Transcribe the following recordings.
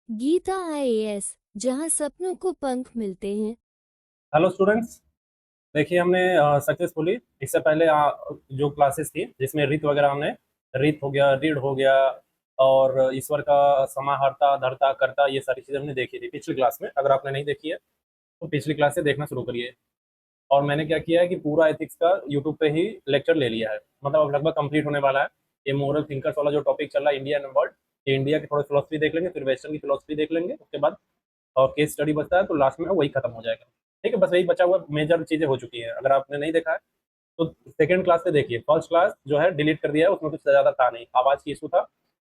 Gita IAS, जहां सपनों को पंख मिलते हैं। Hello students. देखिए हमने सक्सेसफुली इससे पहले जो क्लासेस थी जिसमें रीत वगैरह हमने रीत हो गया, रीड हो गया और ईश्वर का समाहर्ता धर्ता करता, ये सारी चीज़ें हमने देखी थी पिछली क्लास में। अगर आपने नहीं देखी है तो पिछली क्लास से देखना शुरू करिए। और मैंने क्या किया है कि पूरा एथिक्स का यूट्यूब पे ही लेक्चर ले लिया है, मतलब अब लगभग कंप्लीट होने वाला है। ये मोरल थिंकर्स वाला जो टॉपिक चल रहा है, इंडिया एंड वर्ल्ड, ये इंडिया की थोड़ी फिलोसफी देख लेंगे, फिर वेस्टर्न की फिलोसफी देख लेंगे, उसके बाद और केस स्टडी बचता है तो लास्ट में वही खत्म हो जाएगा। ठीक है, बस वही बचा हुआ मेजर चीजें हो चुकी हैं। अगर आपने नहीं देखा है तो सेकंड क्लास से देखिए। फर्स्ट क्लास जो है डिलीट कर दिया है, उसमें कुछ ज्यादा था नहीं, आवाज की इशू था,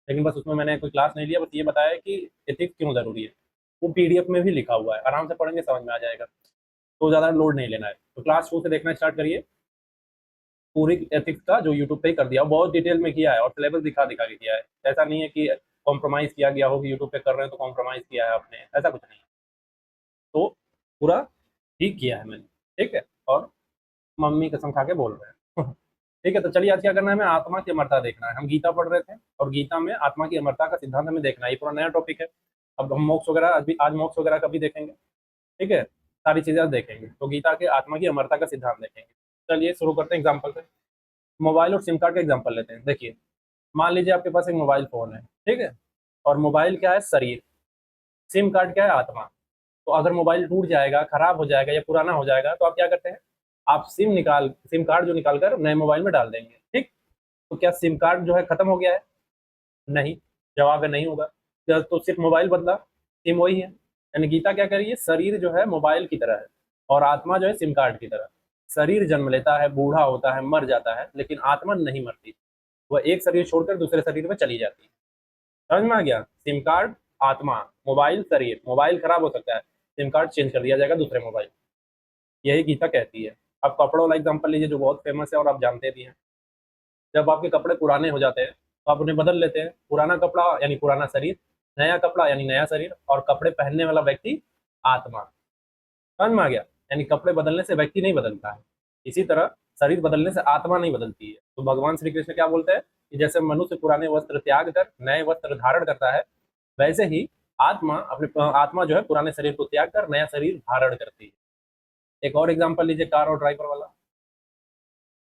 लेकिन बस उसमें मैंने कोई क्लास नहीं लिया, बस ये बताया कि एथिक्स क्यों जरूरी है। वो पीडीएफ में भी लिखा हुआ है, आराम से पढ़ेंगे समझ में आ जाएगा, तो ज्यादा लोड नहीं लेना है। तो क्लास 2 से देखना स्टार्ट करिए। पूरी एथिक्स का जो यूट्यूब पे ही कर दिया, और बहुत डिटेल में किया है और सिलेबस दिखा दिखा के किया है। ऐसा नहीं है कि कॉम्प्रोमाइज किया गया हो कि यूट्यूब पे कर रहे हैं तो कॉम्प्रोमाइज किया है आपने, ऐसा कुछ नहीं है। तो पूरा ठीक किया है मैंने। ठीक है, और मम्मी कसम खा के बोल रहे हैं। ठीक है, तो चलिए आज क्या करना है, हमें आत्मा की अमरता देखना है। हम गीता पढ़ रहे थे और गीता में आत्मा की अमरता का सिद्धांत हमें देखना है। ये पूरा नया टॉपिक है। अब हम मोक्ष वगैरह आज मोक्ष वगैरह का भी देखेंगे। ठीक है, सारी चीजें आज देखेंगे, तो गीता के आत्मा की अमरता का सिद्धांत देखेंगे। चलिए शुरू करते हैं एग्जाम्पल से। मोबाइल और सिम कार्ड का एग्जाम्पल लेते हैं। देखिए, मान लीजिए आपके पास एक मोबाइल फोन है, ठीक है, और मोबाइल क्या है, शरीर। सिम कार्ड क्या है, आत्मा। तो अगर मोबाइल टूट जाएगा, खराब हो जाएगा या पुराना हो जाएगा तो आप क्या करते हैं, आप सिम कार्ड जो निकाल कर नए मोबाइल में डाल देंगे। ठीक, तो क्या सिम कार्ड जो है खत्म हो गया है? नहीं। जवाब है नहीं होगा। तो सिर्फ मोबाइल बदला, सिम वही है। यानी गीता क्या करिए, शरीर जो है मोबाइल की तरह है और आत्मा जो है सिम कार्ड की तरह। शरीर जन्म लेता है, बूढ़ा होता है, मर जाता है, लेकिन आत्मा नहीं मरती। वह एक शरीर छोड़कर दूसरे शरीर में चली जाती है। समझ में आ गया? सिम कार्ड, आत्मा, मोबाइल, शरीर। मोबाइल खराब हो सकता है, सिम कार्ड चेंज कर दिया जाएगा दूसरे मोबाइल। यही गीता कहती है। अब कपड़ों वाला एग्जांपल लीजिए जो बहुत फेमस है और आप जानते भी हैं। जब आपके कपड़े पुराने हो जाते हैं तो आप उन्हें बदल लेते हैं। पुराना कपड़ा यानी पुराना शरीर, नया कपड़ा यानी नया शरीर, और कपड़े पहनने वाला व्यक्ति आत्मा। समझ में आ गया? यानी कपड़े बदलने से व्यक्ति नहीं बदलता है, इसी तरह शरीर बदलने से आत्मा नहीं बदलती है। तो भगवान श्री कृष्ण क्या बोलते हैं कि जैसे मनुष्य पुराने वस्त्र त्याग कर नए वस्त्र धारण करता है, वैसे ही आत्मा जो है पुराने शरीर को त्याग कर नया शरीर धारण करती है। एक और एग्जांपल लीजिए, कार और ड्राइवर वाला।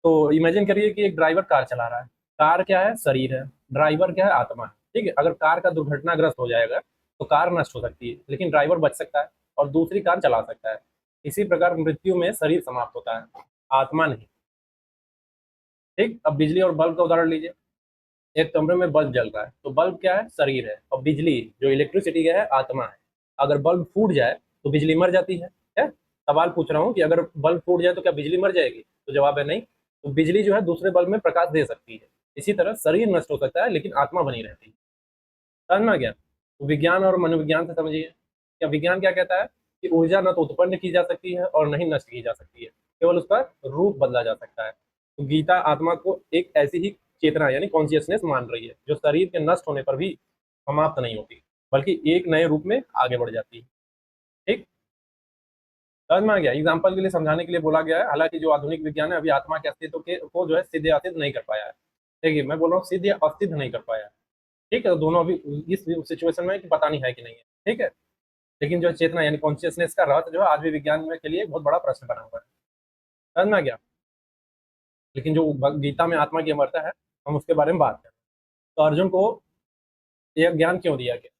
तो इमेजिन करिए कि एक ड्राइवर कार चला रहा है। कार क्या है, शरीर है। ड्राइवर क्या है, आत्मा है। ठीक है, अगर कार का दुर्घटनाग्रस्त हो जाएगा तो कार नष्ट हो सकती है, लेकिन ड्राइवर बच सकता है और दूसरी कार चला सकता है। इसी प्रकार मृत्यु में शरीर समाप्त होता है, आत्मा नहीं। ठीक, अब बिजली और बल्ब का उदाहरण लीजिए। एक कमरे में बल्ब जल रहा है, तो बल्ब क्या है, शरीर है, और बिजली जो इलेक्ट्रिसिटी है आत्मा है। अगर बल्ब फूट जाए तो बिजली मर जाती है? सवाल पूछ रहा हूँ कि अगर बल्ब फूट जाए तो क्या बिजली मर जाएगी? तो जवाब है नहीं। तो बिजली जो है दूसरे बल्ब में प्रकाश दे सकती है। इसी तरह शरीर नष्ट हो सकता है लेकिन आत्मा बनी रहती है। समझ में आ गया? तो विज्ञान और मनोविज्ञान से समझिए। क्या विज्ञान क्या कहता है कि ऊर्जा न तो उत्पन्न की जा सकती है और न ही नष्ट की जा सकती है, केवल उसका रूप बदला जा सकता है। तो गीता आत्मा को एक ऐसी ही चेतना यानी कॉन्शियसनेस मान रही है जो शरीर के नष्ट होने पर भी समाप्त नहीं होती, बल्कि एक नए रूप में आगे बढ़ जाती है। ठीक, समझ में आ गया? एग्जाम्पल के लिए समझाने के लिए बोला गया है। हालांकि जो आधुनिक विज्ञान है अभी आत्मा के अस्तित्व के को जो है सिद्ध या असिद्ध नहीं कर पाया है। देखिए मैं बोल रहा हूँ सिद्ध या असिद्ध नहीं कर पाया है। ठीक है, तो दोनों अभी इस सिचुएशन में है कि पता नहीं है कि नहीं है। ठीक है, लेकिन जो चेतना यानी कॉन्शियसनेस का रहस्य जो है आज भी विज्ञान में के लिए एक बहुत बड़ा प्रश्न बना हुआ है। समझ में आ गया? लेकिन जो गीता में आत्मा की अमरता है, हम उसके बारे में बात करें। तो अर्जुन को यह ज्ञान क्यों दिया गया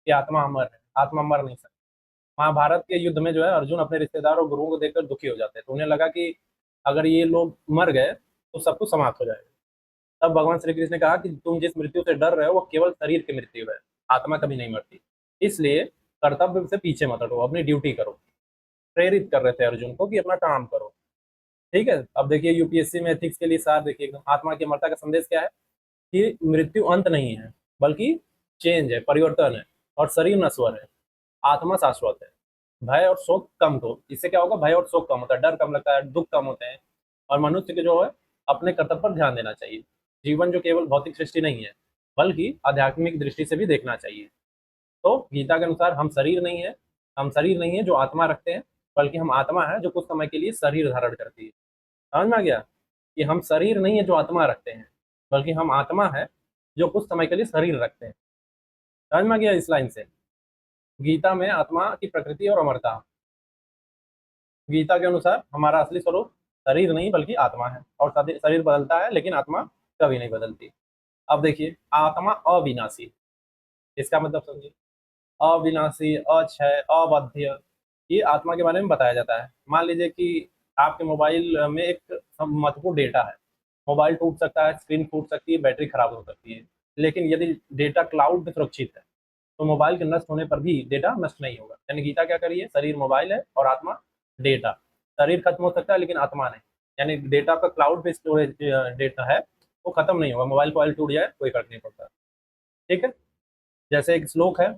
कि आत्मा अमर है, आत्मा मर नहीं सकती? महाभारत के युद्ध में जो है अर्जुन अपने रिश्तेदार और गुरुओं को देखकर दुखी हो जाते हैं, तो उन्हें लगा कि अगर ये लोग मर गए तो सब कुछ समाप्त हो जाएगा। तब भगवान श्री कृष्ण ने कहा कि तुम जिस मृत्यु से डर रहे हो वो केवल शरीर की मृत्यु है, आत्मा कभी नहीं मरती। इसलिए कर्तव्य से पीछे मत हटो, अपनी ड्यूटी करो। प्रेरित कर रहे थे अर्जुन को कि अपना काम करो। ठीक है, अब देखिए यूपीएससी में एथिक्स के लिए सार देखिए एकदम आत्मा की अमरता का संदेश क्या है कि मृत्यु अंत नहीं है, बल्कि चेंज है, परिवर्तन है, और शरीर नश्वर है, आत्मा शाश्वत है। भय और शोक कम करो, इससे क्या होगा, भय और शोक कम होता है, डर कम लगता है, दुख कम होते हैं। और मनुष्य के जो है अपने कर्तव्य पर ध्यान देना चाहिए। जीवन जो केवल भौतिक सृष्टि नहीं है बल्कि आध्यात्मिक दृष्टि से भी देखना चाहिए। तो गीता के अनुसार हम शरीर नहीं है जो आत्मा रखते हैं, बल्कि हम आत्मा है जो कुछ समय के लिए शरीर धारण करती है। समझ में आ गया कि हम शरीर नहीं है जो आत्मा रखते हैं, बल्कि हम आत्मा है जो कुछ समय के लिए शरीर रखते हैं। समझ में आ गया इस लाइन से? गीता में आत्मा की प्रकृति और अमरता। गीता के अनुसार हमारा असली स्वरूप शरीर नहीं बल्कि आत्मा है, और शरीर बदलता है लेकिन आत्मा कभी नहीं बदलती। अब देखिए, आत्मा अविनाशी, इसका मतलब समझिए। अविनाशी, अक्षय, अबाध्य, ये आत्मा के बारे में बताया जाता है। मान लीजिए कि आपके मोबाइल में एक महत्वपूर्ण डेटा है, मोबाइल टूट सकता है, स्क्रीन फूट सकती है, बैटरी खराब हो सकती है, लेकिन यदि डेटा क्लाउड में सुरक्षित है तो मोबाइल के नष्ट होने पर भी डेटा नष्ट नहीं होगा। यानी गीता क्या करिए, शरीर मोबाइल है और आत्मा डेटा। शरीर खत्म हो सकता है लेकिन आत्मा नहीं। यानी डेटा का क्लाउड पे स्टोरेज डेटा है, वो खत्म नहीं होगा। मोबाइल फाइल टूट जाए कोई फर्क नहीं पड़ता। ठीक है। जैसे एक श्लोक है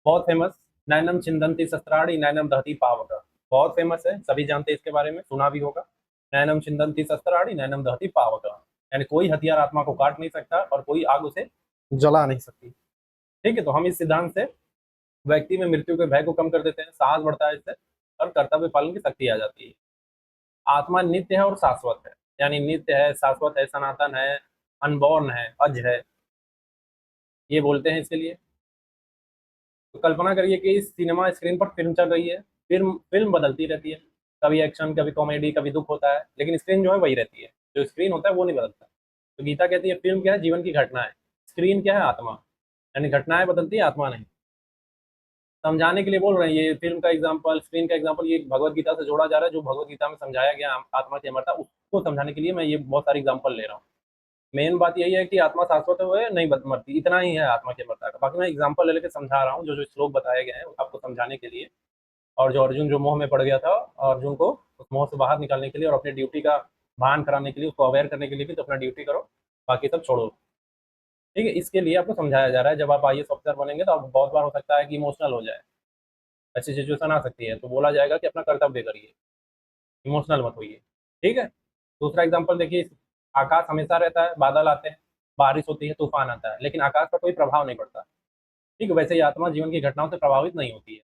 बहुत फेमस, नैनम छिंदंती शस्त्राणि नैनम दहती पावक। बहुत फेमस है, सभी जानते हैं इसके बारे में, सुना भी होगा। नैनम छिंदंती शस्त्राणि नैनम दहती पावक। यानी कोई हथियार आत्मा को काट नहीं सकता और कोई आग उसे जला नहीं सकती। ठीक है। तो हम इस सिद्धांत से व्यक्ति में मृत्यु के भय को कम कर देते हैं, साहस बढ़ता है इससे, और कर्तव्य पालन की शक्ति आ जाती है। आत्मा नित्य है और शाश्वत है। यानी नित्य है, शाश्वत है, सनातन है, अनबॉर्न है, अज है, ये बोलते हैं इसके लिए। तो कल्पना करिए कि इस सिनेमा स्क्रीन पर फिल्म चल रही है। फिल्म फिल्म बदलती रहती है, कभी एक्शन, कभी कॉमेडी, कभी दुख होता है, लेकिन स्क्रीन जो है वही रहती है। जो स्क्रीन होता है वो नहीं बदलता। तो गीता कहती है फिल्म क्या है, जीवन की घटना है। स्क्रीन क्या है, आत्मा। यानी घटनाएं बदलती है, आत्मा नहीं। समझाने के लिए बोल रहे हैं, ये फिल्म का एग्जाम्पल, स्क्रीन का एग्जाम्पल, ये भगवत गीता से जोड़ा जा रहा है। जो भगवत गीता में समझाया गया आत्मा की अमरता, उसको समझाने के लिए मैं ये बहुत सारे एग्जाम्पल ले रहा हूँ। मेन बात यही है कि आत्मा शाश्वत है, नहीं मरती, इतना ही है आत्मा की अमरता का। बाकी मैं एग्जाम्पल ले लेके समझा रहा हूँ, जो जो श्लोक बताए गए हैं आपको समझाने के लिए। और जो अर्जुन जो मोह में पड़ गया था, अर्जुन को उस मोह से बाहर निकालने के लिए और अपनी ड्यूटी का भान कराने के लिए, उसको अवेयर करने के लिए भी, तो अपना ड्यूटी करो, बाकी सब छोड़ो। ठीक है। इसके लिए आपको समझाया जा रहा है, जब आप आईएएस ऑफिसर बनेंगे तो आप बहुत बार हो सकता है कि इमोशनल हो जाए, ऐसी सिचुएशन आ सकती है, तो बोला जाएगा कि अपना कर्तव्य करिए, इमोशनल मत होइए। ठीक है। दूसरा एग्जाम्पल देखिए, आकाश हमेशा रहता है, बादल आते हैं, बारिश होती है, तूफान आता है, लेकिन आकाश पर कोई प्रभाव नहीं पड़ता। ठीक है। वैसे ही आत्मा जीवन की घटनाओं से प्रभावित नहीं होती है।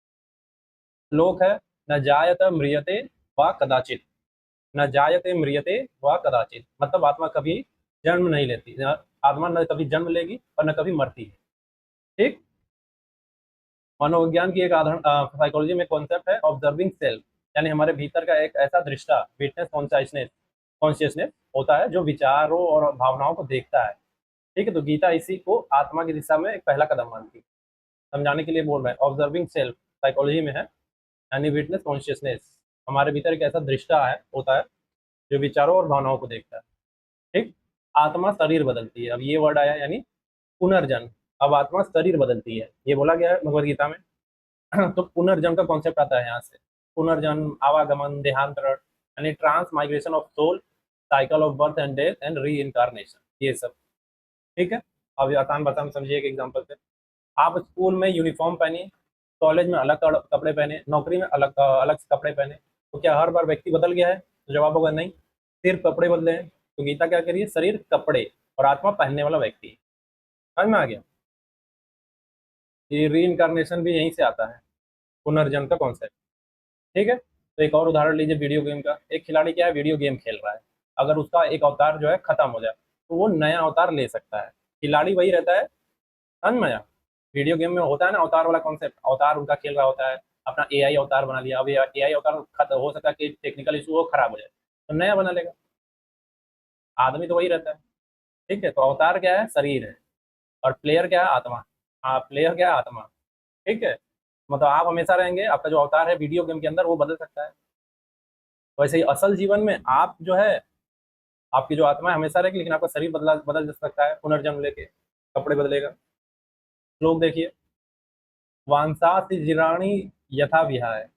श्लोक है, न जायत म्रियते व कदाचित। न जायते म्रियते व कदाचित, मतलब आत्मा कभी जन्म नहीं लेती, आत्मा न कभी जन्म लेगी और न कभी मरती है। ठीक। मनोविज्ञान की एक आधार साइकोलॉजी में कॉन्सेप्ट है ऑब्जर्विंग सेल्फ। यानी हमारे भीतर का एक ऐसा दृष्टा, विटनेस कॉन्शियसनेस, कॉन्शियसनेस होता है जो विचारों और भावनाओं को देखता है। ठीक है। तो गीता इसी को आत्मा की दिशा में एक पहला कदम मानती है। समझाने के लिए बोल रहे हैं, ऑब्जर्विंग सेल्फ साइकोलॉजी में है, यानी विटनेस कॉन्शियसनेस, हमारे भीतर एक ऐसा दृष्टा है, होता है जो विचारों और भावनाओं को देखता है। ठीक। आत्मा शरीर बदलती है, अब ये वर्ड आया, यानी पुनर्जन्म। अब आत्मा शरीर बदलती है, ये बोला गया है भगवद गीता में। तो पुनर्जन्म का कॉन्सेप्ट आता है यहाँ से। पुनर्जन्म, आवागमन, देहांतरण, यानी transmigration of soul, cycle of birth and death and reincarnation, ये सब। ठीक है। अब आसान भाषा में समझिए एक एग्जांपल से। आप स्कूल में यूनिफॉर्म पहने, कॉलेज में अलग कपड़े पहने, नौकरी में अलग अलग कपड़े पहने, तो क्या हर बार व्यक्ति बदल गया है? तो जवाब होगा नहीं, सिर्फ कपड़े बदले हैं। तो गीता क्या करिए, शरीर कपड़े और आत्मा पहनने वाला व्यक्ति। समझ में आ गया? ये री इनकारनेशन भी यहीं से आता है, पुनर्जन्म का कॉन्सेप्ट। ठीक है। तो एक और उदाहरण लीजिए वीडियो गेम का। एक खिलाड़ी क्या है, वीडियो गेम खेल रहा है, अगर उसका एक अवतार जो है खत्म हो जाए तो वो नया अवतार ले सकता है। खिलाड़ी वही रहता है। समझ में आया? वीडियो गेम में होता है ना अवतार वाला कॉन्सेप्ट, अवतार उनका खेल रहा होता है, अपना एआई अवतार बना लिया। अब एआई अवतार खत्म हो सकता है कि टेक्निकल इशू हो, खराब हो जाए, तो नया बना लेगा। आदमी तो वही रहता है। ठीक है। तो अवतार क्या है, शरीर है, और प्लेयर क्या है, आत्मा। हाँ, प्लेयर क्या है, आत्मा। ठीक है। मतलब आप हमेशा रहेंगे, आपका जो अवतार है वीडियो गेम के अंदर वो बदल सकता है। वैसे ही असल जीवन में आप जो है, आपकी जो आत्मा है हमेशा रहेगी, लेकिन आपका शरीर बदला बदल जा सकता है पुनर्जन्म लेके, कपड़े बदलेगा। लोग देखिए, वांसासी जीर्णानि यथा विहाय,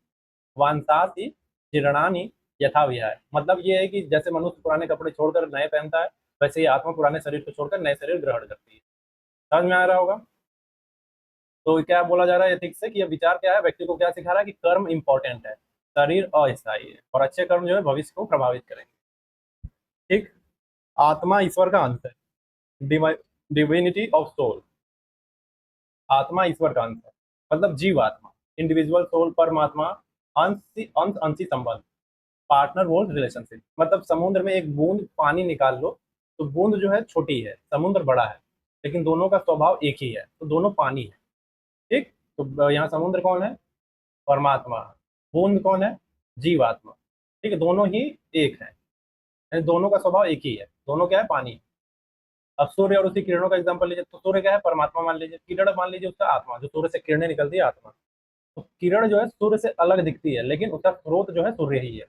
वांसासी जीर्णानि यथा विहाय, मतलब ये है कि जैसे मनुष्य पुराने कपड़े छोड़कर नए पहनता है, वैसे ही आत्मा पुराने शरीर को छोड़कर नए शरीर ग्रहण करती है। समझ में आ रहा होगा? तो क्या बोला जा रहा है एथिक्स से, कि ये विचार क्या है, व्यक्ति को क्या सिखा रहा है कि कर्म इंपॉर्टेंट है, शरीर अस्थायी है, और अच्छे कर्म जो है भविष्य को प्रभावित करेंगे। ठीक। आत्मा ईश्वर का अंश है, डिविनिटी ऑफ सोल। आत्मा ईश्वर का अंश है, मतलब जीव आत्मा, इंडिविजुअल सोल, परमात्मा, अंश अंशी संबंध, पार्टनर वोल्ट रिलेशनशिप। मतलब समुद्र में एक बूंद पानी निकाल लो, तो बूंद जो है छोटी है, समुद्र बड़ा है, लेकिन दोनों का स्वभाव एक ही है, तो दोनों पानी है। ठीक। तो यहाँ समुद्र कौन है? परमात्मा। बूंद कौन है? जीवात्मा। ठीक है, दोनों ही एक है, यानी दोनों का स्वभाव एक ही है। दोनों क्या है? पानी। अब सूर्य और उसकी किरणों का एग्जांपल लीजिए, तो सूर्य क्या है? परमात्मा मान लीजिए, किरण मान लीजिए उसका आत्मा, जो सूर्य से किरणें निकलती है, आत्मा। तो किरण जो है सूर्य से अलग दिखती है, लेकिन उसका स्रोत जो है सूर्य ही है।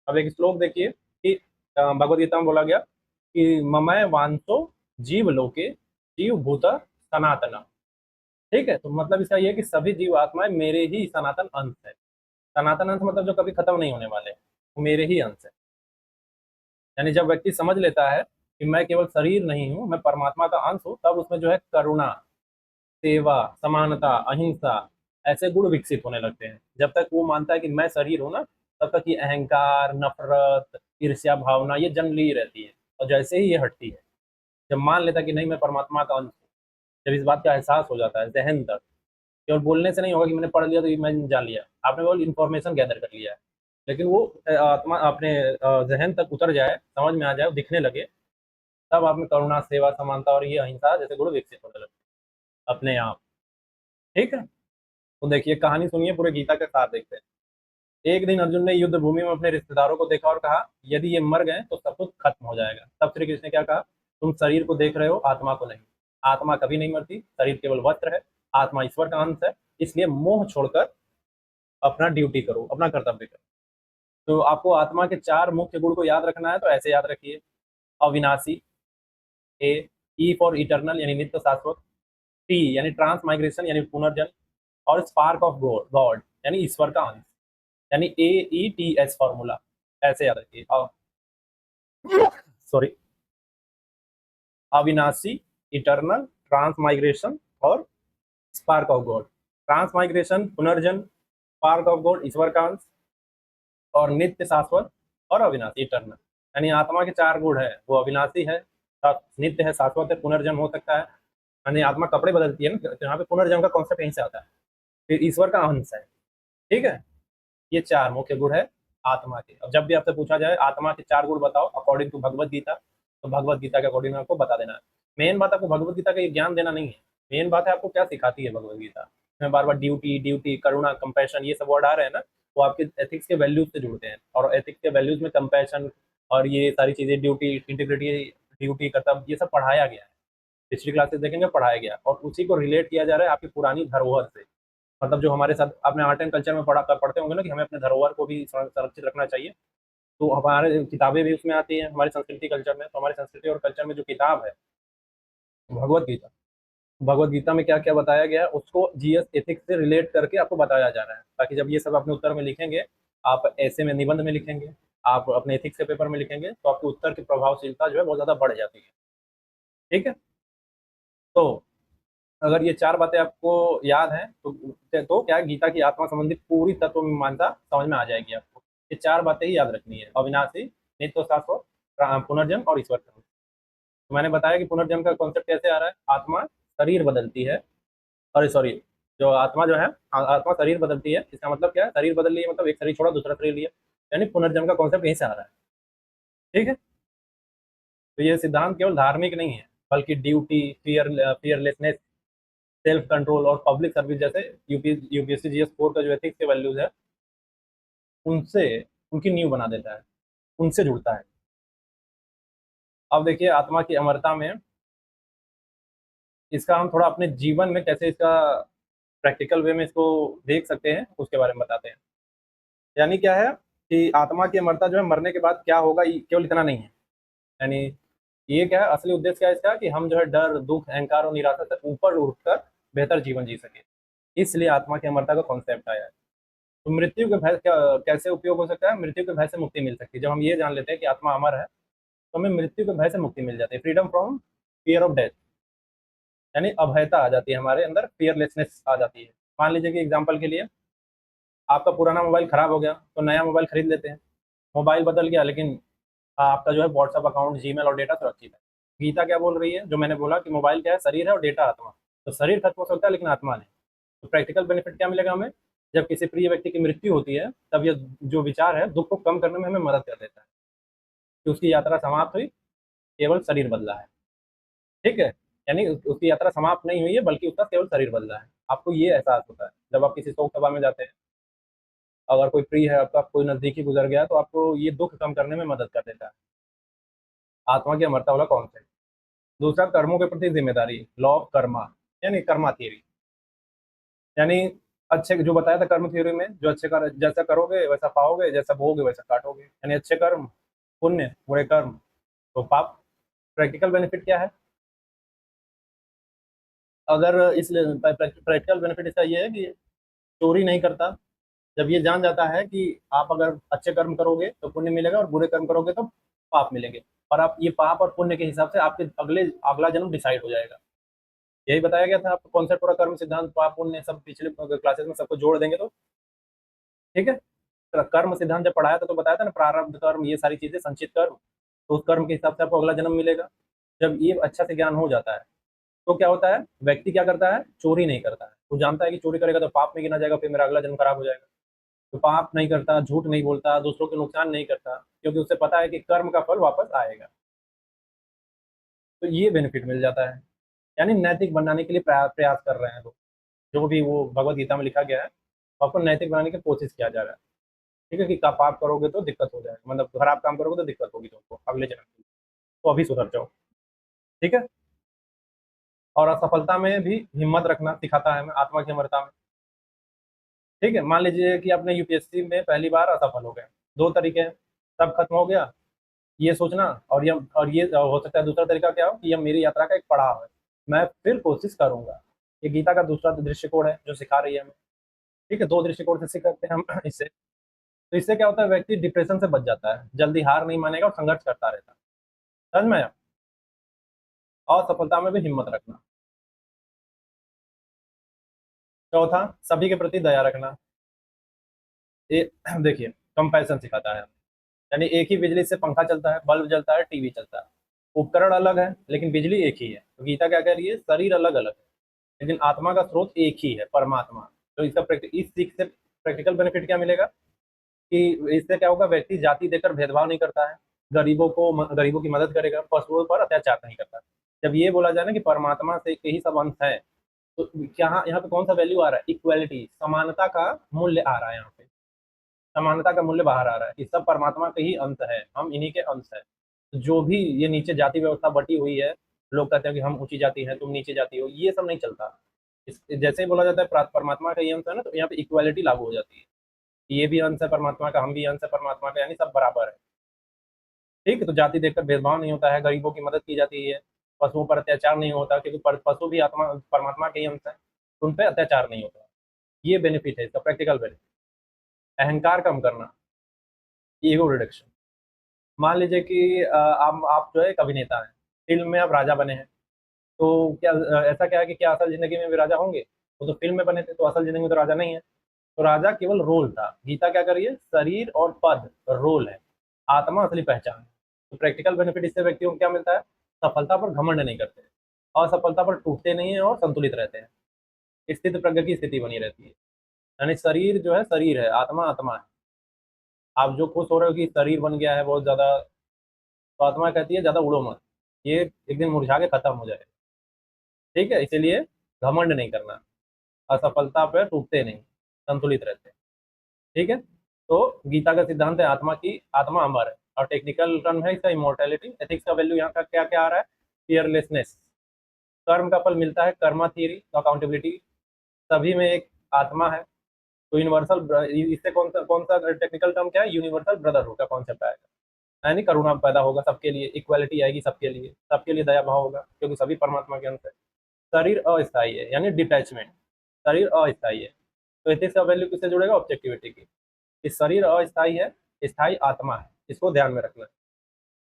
अब एक श्लोक देखिए कि भगवद गीता में बोला गया कि ममय वांसो जीव लोके जीव भूत सनातन। ठीक है, तो मतलब इसका ये है कि सभी जीव आत्माएं मेरे ही सनातन अंश है। सनातन अंश मतलब जो कभी खत्म नहीं होने वाले, वो मेरे ही अंश है। यानी जब व्यक्ति समझ लेता है कि मैं केवल शरीर नहीं हूँ, मैं परमात्मा का अंश हूँ, तब उसमें जो है करुणा, सेवा, समानता, अहिंसा, ऐसे गुण विकसित होने लगते हैं। जब तक वो मानता है कि मैं शरीर हूं ना, तब तक ये अहंकार, नफरत, ईर्ष्या भावना ये जन्म ली रहती है। और जैसे ही ये हटती है, जब मान लेता है कि नहीं मैं परमात्मा का अंश हूं, जब इस बात का एहसास हो जाता है जहन तक, केवल बोलने से नहीं होगा कि मैंने पढ़ लिया तो ये मैंने जान लिया, आपने केवल इन्फॉर्मेशन गैदर कर लिया है, लेकिन वो आत्मा अपने जहन तक उतर जाए, समझ में आ जाए, दिखने लगे, तब आप में करुणा, सेवा, समानता और ये अहिंसा जैसे गुण विकसित होने लगते हैं अपने आप। ठीक है, तो देखिए कहानी सुनिए, पूरे गीता का सार देखते हैं। एक दिन अर्जुन ने युद्ध भूमि में अपने रिश्तेदारों को देखा और कहा, यदि ये मर गए तो सब कुछ खत्म हो जाएगा। तब श्री कृष्ण ने क्या कहा? तुम शरीर को देख रहे हो, आत्मा को नहीं। आत्मा कभी नहीं मरती, शरीर केवल वस्त्र है, आत्मा ईश्वर का अंश है। इसलिए मोह छोड़कर अपना ड्यूटी करो, अपना कर्तव्य करो। तो आपको आत्मा के चार मुख्य गुण को याद रखना है, तो ऐसे याद रखिए। अविनाशी, ए, ई फॉर इटर्नल यानी नित्य शाश्वत, टी यानी ट्रांस माइग्रेशन यानी पुनर्जन्म, और स्पार्क ऑफ गॉड गॉड यानी ईश्वर का अंश, यानी AETS फॉर्मूला, ऐसे याद रखिए। सॉरी, अविनाशी, इटर्नल, ट्रांस माइग्रेशन और spark of God. Transmigration पुनर्जन्म, स्पार्क ऑफ गॉड ईश्वर का अंश, और नित्य शाश्वत और अविनाशी इटर्नल। यानी आत्मा के चार गुण है, वो अविनाशी है, नित्य है, शाश्वत है, पुनर्जन्म हो सकता है, यानी आत्मा कपड़े बदलती है ना, तो यहाँ पे पुनर्जन्म का कॉन्सेप्ट यहीं से आता है। फिर ईश्वर का अंश है। ठीक है, ये चार मुख्य गुण है आत्मा के। अब जब भी आपसे पूछा जाए आत्मा के चार गुण बताओ अकॉर्डिंग टू भगवत गीता, तो भगवत गीता के अकॉर्डिंग आपको बता देना है। मेन बात आपको भगवत गीता का ये ज्ञान देना नहीं है, मेन बात है आपको क्या सिखाती है भगवत गीता। इसमें बार बार ड्यूटी ड्यूटी, करुणा, कंपैशन, ये सब वर्ड आ रहे हैं ना, वो आपके एथिक्स के वैल्यूज से जुड़ते हैं। और एथिक्स के वैल्यूज में कंपैशन और ये सारी चीजें, ड्यूटी, इंटीग्रिटी, ड्यूटी, कर्तव्य, ये सब पढ़ाया गया है। पिछली क्लासेस देखेंगे पढ़ाया गया, और उसी को रिलेट किया जा रहा है आपकी पुरानी धरोहर से। मतलब जो हमारे साथ आपने आर्ट एंड कल्चर में पढ़ते होंगे ना कि हमें अपने धरोहर को भी संरक्षित रखना चाहिए, तो हमारे किताबें भी उसमें आती हैं हमारी संस्कृति कल्चर में। तो हमारी संस्कृति और कल्चर में जो किताब है भगवत गीता, भगवत गीता में क्या क्या बताया गया है उसको जीएस एथिक्स से रिलेट करके आपको बताया जा रहा है, ताकि जब ये सब अपने उत्तर में लिखेंगे, आप ऐसे में निबंध में लिखेंगे, आप अपने एथिक्स के पेपर में लिखेंगे, तो आपके उत्तर की प्रभावशीलता जो है बहुत ज्यादा बढ़ जाती है। ठीक है, तो अगर ये चार बातें आपको याद हैं तो क्या है, गीता की आत्मा संबंधित पूरी तत्व मीमांसा समझ में आ जाएगी आपको। ये चार बातें ही याद रखनी है, अविनाशी, नित्य शाश्वत, पुनर्जन्म और ईश्वर का। तो मैंने बताया कि पुनर्जन्म का कॉन्सेप्ट कैसे आ रहा है। आत्मा शरीर बदलती है, अरे सॉरी, जो आत्मा जो है, आत्मा शरीर बदलती है, इसका मतलब क्या है? शरीर बदल लिया मतलब एक शरीर छोड़ा दूसरा शरीर लिया, यानी पुनर्जन्म का कॉन्सेप्ट यहीं से आ रहा है। ठीक है, तो ये सिद्धांत केवल धार्मिक नहीं है, बल्कि ड्यूटी, फियरलेसनेस, सेल्फ कंट्रोल और पब्लिक सर्विस जैसे यूपीएससी जीएस 4 का जो एथिक्स के वैल्यूज है, उनसे, उनकी नींव बना देता है, उनसे जुड़ता है। अब देखिए आत्मा की अमरता में इसका हम थोड़ा अपने जीवन में कैसे इसका प्रैक्टिकल वे में इसको देख सकते हैं, उसके बारे में बताते हैं। यानी क्या है कि आत्मा की अमरता जो है, मरने के बाद क्या होगा, केवल इतना नहीं है। यानी ये क्या है, असली उद्देश्य क्या है इसका, कि हम जो है डर, दुख, अहंकार और निराशा से ऊपर उठकर बेहतर जीवन जी सके। इसलिए आत्मा की अमरता का कॉन्सेप्ट आया है। तो मृत्यु के भय कैसे उपयोग हो सकता है? मृत्यु के भय से मुक्ति मिल सकती है। जब हम ये जान लेते हैं कि आत्मा अमर है, तो हमें मृत्यु के भय से मुक्ति मिल जाती है। Freedom from fear of death, यानी अभयता आ जाती है हमारे अंदर, फियरलेसनेस आ जाती है। मान लीजिए कि एग्जाम्पल के लिए आपका पुराना मोबाइल खराब हो गया, तो नया मोबाइल खरीद लेते हैं। मोबाइल बदल गया, लेकिन आपका जो है व्हाट्सअप अकाउंट, जीमेल और डेटा सुरक्षित है। गीता क्या बोल रही है? जो मैंने बोला कि मोबाइल क्या है, शरीर है और डेटा आत्मा। तो शरीर खत्म हो सकता है लेकिन आत्मा नहीं। तो प्रैक्टिकल बेनिफिट क्या मिलेगा हमें? जब किसी प्रिय व्यक्ति की मृत्यु होती है, तब ये जो विचार है दुख को कम करने में हमें मदद कर देता है कि उसकी यात्रा समाप्त हुई, केवल शरीर बदला है। ठीक है, यानी उसकी यात्रा समाप्त नहीं हुई है, बल्कि उसका केवल शरीर बदला है। आपको ये एहसास होता है जब आप किसी शोक सभा में जाते हैं। अगर कोई प्रिय है आपका, कोई नजदीकी गुजर गया, तो आपको ये दुख कम करने में मदद कर देता है। आत्मा की अमरता वाला कॉन्सेप्ट। दूसरा, कर्मों के प्रति जिम्मेदारी, लॉ ऑफ कर्मा, यानी कर्मा थ्योरी। यानी अच्छे जो बताया था कर्म थ्योरी में, जो अच्छे कर जैसा करोगे वैसा पाओगे, जैसा बोओगे वैसा काटोगे। यानी अच्छे कर्म पुण्य, बुरे कर्म तो पाप। प्रैक्टिकल बेनिफिट क्या है? अगर इस प्रैक्टिकल बेनिफिट इसका ये है कि चोरी नहीं करता। जब ये जान जाता है कि आप अगर अच्छे कर्म करोगे तो पुण्य मिलेगा और बुरे कर्म करोगे तो पाप मिलेंगे, और आप ये पाप और पुण्य के हिसाब से आपके अगला जन्म डिसाइड हो जाएगा। यही बताया गया था आपको कॉन्सेप्ट, पूरा कर्म सिद्धांत पाप पुण्य सब पिछले क्लासेस में सबको जोड़ देंगे तो ठीक है। तो कर्म सिद्धांत जब पढ़ाया था तो बताया था ना, प्रारब्ध कर्म ये सारी चीजें संचित कर्म, तो उस कर्म के हिसाब से आपको अगला जन्म मिलेगा। जब ये अच्छा से ज्ञान हो जाता है तो क्या होता है, व्यक्ति क्या करता है, चोरी नहीं करता है। वो जानता है कि चोरी करेगा तो पाप में गिना जाएगा, फिर मेरा अगला जन्म खराब हो जाएगा। तो पाप नहीं करता, झूठ नहीं बोलता, दूसरों को नुकसान नहीं करता, क्योंकि उसे पता है कि कर्म का फल वापस आएगा। तो ये बेनिफिट मिल जाता है। यानी नैतिक बनाने के लिए प्रयास कर रहे हैं लोग। जो भी वो भगवत गीता में लिखा गया है, तो आपको नैतिक बनाने की कोशिश किया जा रहा है। ठीक है कि पाप करोगे तो दिक्कत हो जाएगा, मतलब खराब काम करोगे तो दिक्कत होगी तुमको अगले जन्म में, तो अभी सुधर जाओ। ठीक है। और असफलता में भी हिम्मत रखना सिखाता है हमें, आत्मा की अमरता में। ठीक है, मान लीजिए कि आपने यूपीएससी में पहली बार असफल हो गए, दो तरीके हैं, सब खत्म हो गया, ये सोचना, और ये हो सकता है दूसरा तरीका क्या हो कि यह मेरी यात्रा का एक पड़ाव है, मैं फिर कोशिश करूंगा। ये गीता का दूसरा दृष्टिकोण है जो सिखा रही है हमें। ठीक है, दो दृष्टिकोण से सीखते हैं हम इससे। तो इससे क्या होता है, व्यक्ति डिप्रेशन से बच जाता है, जल्दी हार नहीं मानेगा और संघर्ष करता रहता है। समझ में आया? असफलता में भी हिम्मत रखना। चौथा, सभी के प्रति दया रखना। ये देखिए, कंपैशन सिखाता है। यानी एक ही बिजली से पंखा चलता है, बल्ब जलता है, टीवी चलता है। उपकरण अलग है लेकिन बिजली एक ही है। तो गीता क्या कह रही है, शरीर अलग अलग है लेकिन आत्मा का स्रोत एक ही है, परमात्मा। तो इसका इस सीख से प्रैक्टिकल बेनिफिट क्या मिलेगा कि इससे क्या होगा, व्यक्ति जाति देकर भेदभाव नहीं करता है, गरीबों की मदद करेगा, पशुओं पर अत्याचार नहीं करता। जब ये बोला जाए ना कि परमात्मा से के ही सब अंश है, तो क्या यहाँ पे कौन सा वैल्यू आ रहा है, इक्वालिटी, समानता का मूल्य आ रहा है। यहाँ पे समानता का मूल्य बाहर आ रहा है कि सब परमात्मा के ही अंश है, हम इन्हीं के अंश है। तो जो भी ये नीचे जाति व्यवस्था बटी हुई है, लोग कहते हैं कि हम ऊंची जाति हैं, तुम नीचे जाति हो, ये सब नहीं चलता। जैसे ही बोला जाता है परमात्मा का ये अंश है ना, तो यहाँ पे इक्वालिटी लागू हो जाती है कि ये भी अंश है परमात्मा का, हम भी अंश है परमात्मा का, यानी सब बराबर है। ठीक है, तो जाति देखकर भेदभाव नहीं होता है, गरीबों की मदद की जाती है, पशुओं पर अत्याचार नहीं होता क्योंकि पशु भी आत्मा परमात्मा के ही अंश है, तो उन पर अत्याचार नहीं होता। ये बेनिफिट है इसका, प्रैक्टिकल बेनिफिट। अहंकार कम करना, ईगो रिडक्शन। मान लीजिए कि आप जो है एक अभिनेता हैं, फिल्म में आप राजा बने हैं, तो क्या ऐसा क्या है कि क्या असल जिंदगी में भी राजा होंगे? वो तो फिल्म में बने थे, तो असल जिंदगी में तो राजा नहीं है। तो राजा केवल रोल था। गीता क्या कर रही है, शरीर और पद रोल है, आत्मा असली पहचान है। तो प्रैक्टिकल बेनिफिट इससे व्यक्तियों को क्या मिलता है, सफलता पर घमंड नहीं करते, असफलता पर टूटते नहीं है और संतुलित रहते हैं, स्थित प्रज्ञ की स्थिति बनी रहती है। यानी शरीर जो है शरीर है, आत्मा आत्मा है। आप जो खुश हो रहे हो कि शरीर बन गया है बहुत ज्यादा, तो आत्मा कहती है ज्यादा उड़ो मत, ये एक दिन मुरझा के खत्म हो जाएगा। ठीक है, इसीलिए घमंड नहीं करना, असफलता पे टूटते नहीं, संतुलित रहते हैं। ठीक है। तो गीता का सिद्धांत है आत्मा अमर है, और टेक्निकल टर्म है इसका इमोर्टैलिटी। एथिक्स का वैल्यू यहाँ का क्या क्या आ रहा है, फियरलेसनेस, कर्म का फल मिलता है, कर्मा थ्योरी, अकाउंटेबिलिटी, सभी में एक आत्मा है। तो यूनिवर्सल, इससे कौन सा टेक्निकल टर्म क्या है, यूनिवर्सल ब्रदरहुड का कॉन्सेप्ट आएगा। यानी करुणा पैदा होगा सबके लिए, इक्वालिटी आएगी सबके लिए दया भाव होगा क्योंकि सभी परमात्मा के अंश है। शरीर अस्थायी है, यानी डिटैचमेंट, शरीर अस्थायी है। तो एथिक्स का वैल्यू किससे जुड़ेगा, ऑब्जेक्टिविटी की। इस शरीर अस्थायी है, स्थायी आत्मा है, इसको ध्यान में रखना है।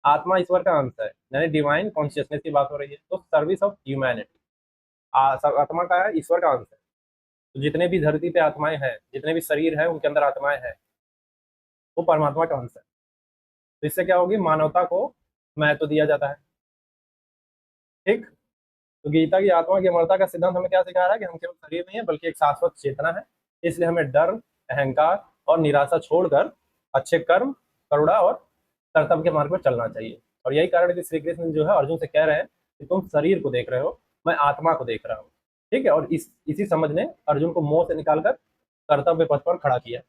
आत्मा ईश्वर का अंश है, यानी डिवाइन कॉन्शियसनेस की बात हो रही है, तो सर्विस ऑफ ह्यूमैनिटी। आत्मा का है, ईश्वर का अंश है। तो जितने भी धरती पे आत्माएं हैं, जितने भी शरीर है उनके अंदर आत्माएं हैं, वो परमात्मा का अंश है। तो इससे क्या होगी, मानवता को महत्व दिया जाता है। ठीक। तो गीता की आत्मा की अमरता का सिद्धांत हमें क्या सिखा रहा है कि हम केवल शरीर नहीं है बल्कि एक शाश्वत चेतना है। इसलिए हमें डर, अहंकार और निराशा छोड़कर अच्छे कर्म, करुणा और कर्तव्य के मार्ग पर चलना चाहिए। और यही कारण है कि श्री कृष्ण जो है अर्जुन से कह रहे हैं कि तुम शरीर को देख रहे हो, मैं आत्मा को देख रहा हूँ। ठीक है, और इसी समझ ने अर्जुन को मोह से निकालकर कर्तव्य पथ पर खड़ा किया।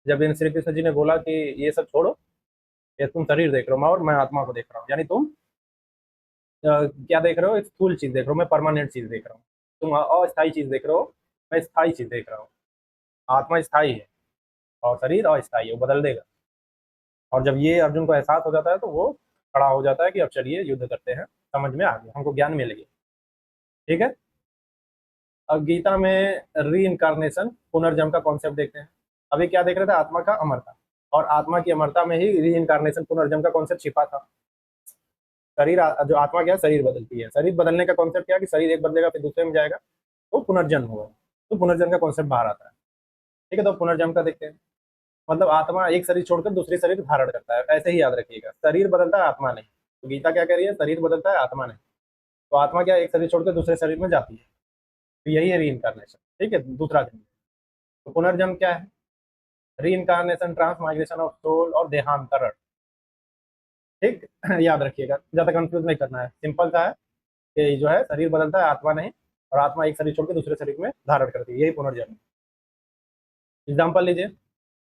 जब इन श्री कृष्ण जी ने बोला कि ये सब छोड़ो, ये तुम शरीर देख रहे हो, मैं और मैं आत्मा को देख रहा हूँ, यानी तुम क्या देख रहे हो, एक स्थूल चीज देख रहे हो, मैं परमानेंट चीज देख रहा हूँ। तुम अस्थायी चीज देख रहे हो, मैं स्थायी चीज देख रहा हूँ। आत्मा स्थायी है और शरीर अस्थायी है, वो बदल देगा। और जब ये अर्जुन को एहसास हो जाता है तो वो खड़ा हो जाता है कि अब चलिए युद्ध करते हैं, समझ में आ गया, हमको ज्ञान मिल गया। ठीक है। अब गीता में री इनकारनेशन, पुनर्जन्म का कॉन्सेप्ट देखते हैं। अभी क्या देख रहे थे, आत्मा का अमरता, और आत्मा की अमरता में ही री इनकारनेशन, पुनर्जन्म का कॉन्सेप्ट छिपा था। शरीर जो आत्मा क्या है, शरीर बदलती है, शरीर बदलने का कॉन्सेप्ट क्या है कि शरीर एक बदलेगा फिर दूसरे में जाएगा, तो पुनर्जन्म होगा। तो पुनर्जन्म का कॉन्सेप्ट बाहर आता है। ठीक है, तो पुनर्जन्म का देखते हैं। मतलब आत्मा एक शरीर छोड़कर दूसरी शरीर धारण करता है, ऐसे ही याद रखिएगा, शरीर बदलता है, आत्मा नहीं। तो गीता क्या कह रही है, शरीर बदलता है, आत्मा नहीं। तो आत्मा क्या एक शरीर छोड़कर दूसरे शरीर में जाती है, तो यही है री इनकारनेशन। ठीक है, दूसरा जन्म। तो पुनर्जन्म क्या है, री इनकारनेशन, ट्रांसमाइग्रेशन ऑफ सोल और देहांतरण। ठीक याद रखिएगा, ज्यादा कंफ्यूज नहीं करना है, सिंपल सा है कि जो है शरीर बदलता है, आत्मा नहीं, और आत्मा एक शरीर छोड़ के दूसरे शरीर में धारण करती है, यही पुनर्जन्म। एग्जाम्पल लीजिए,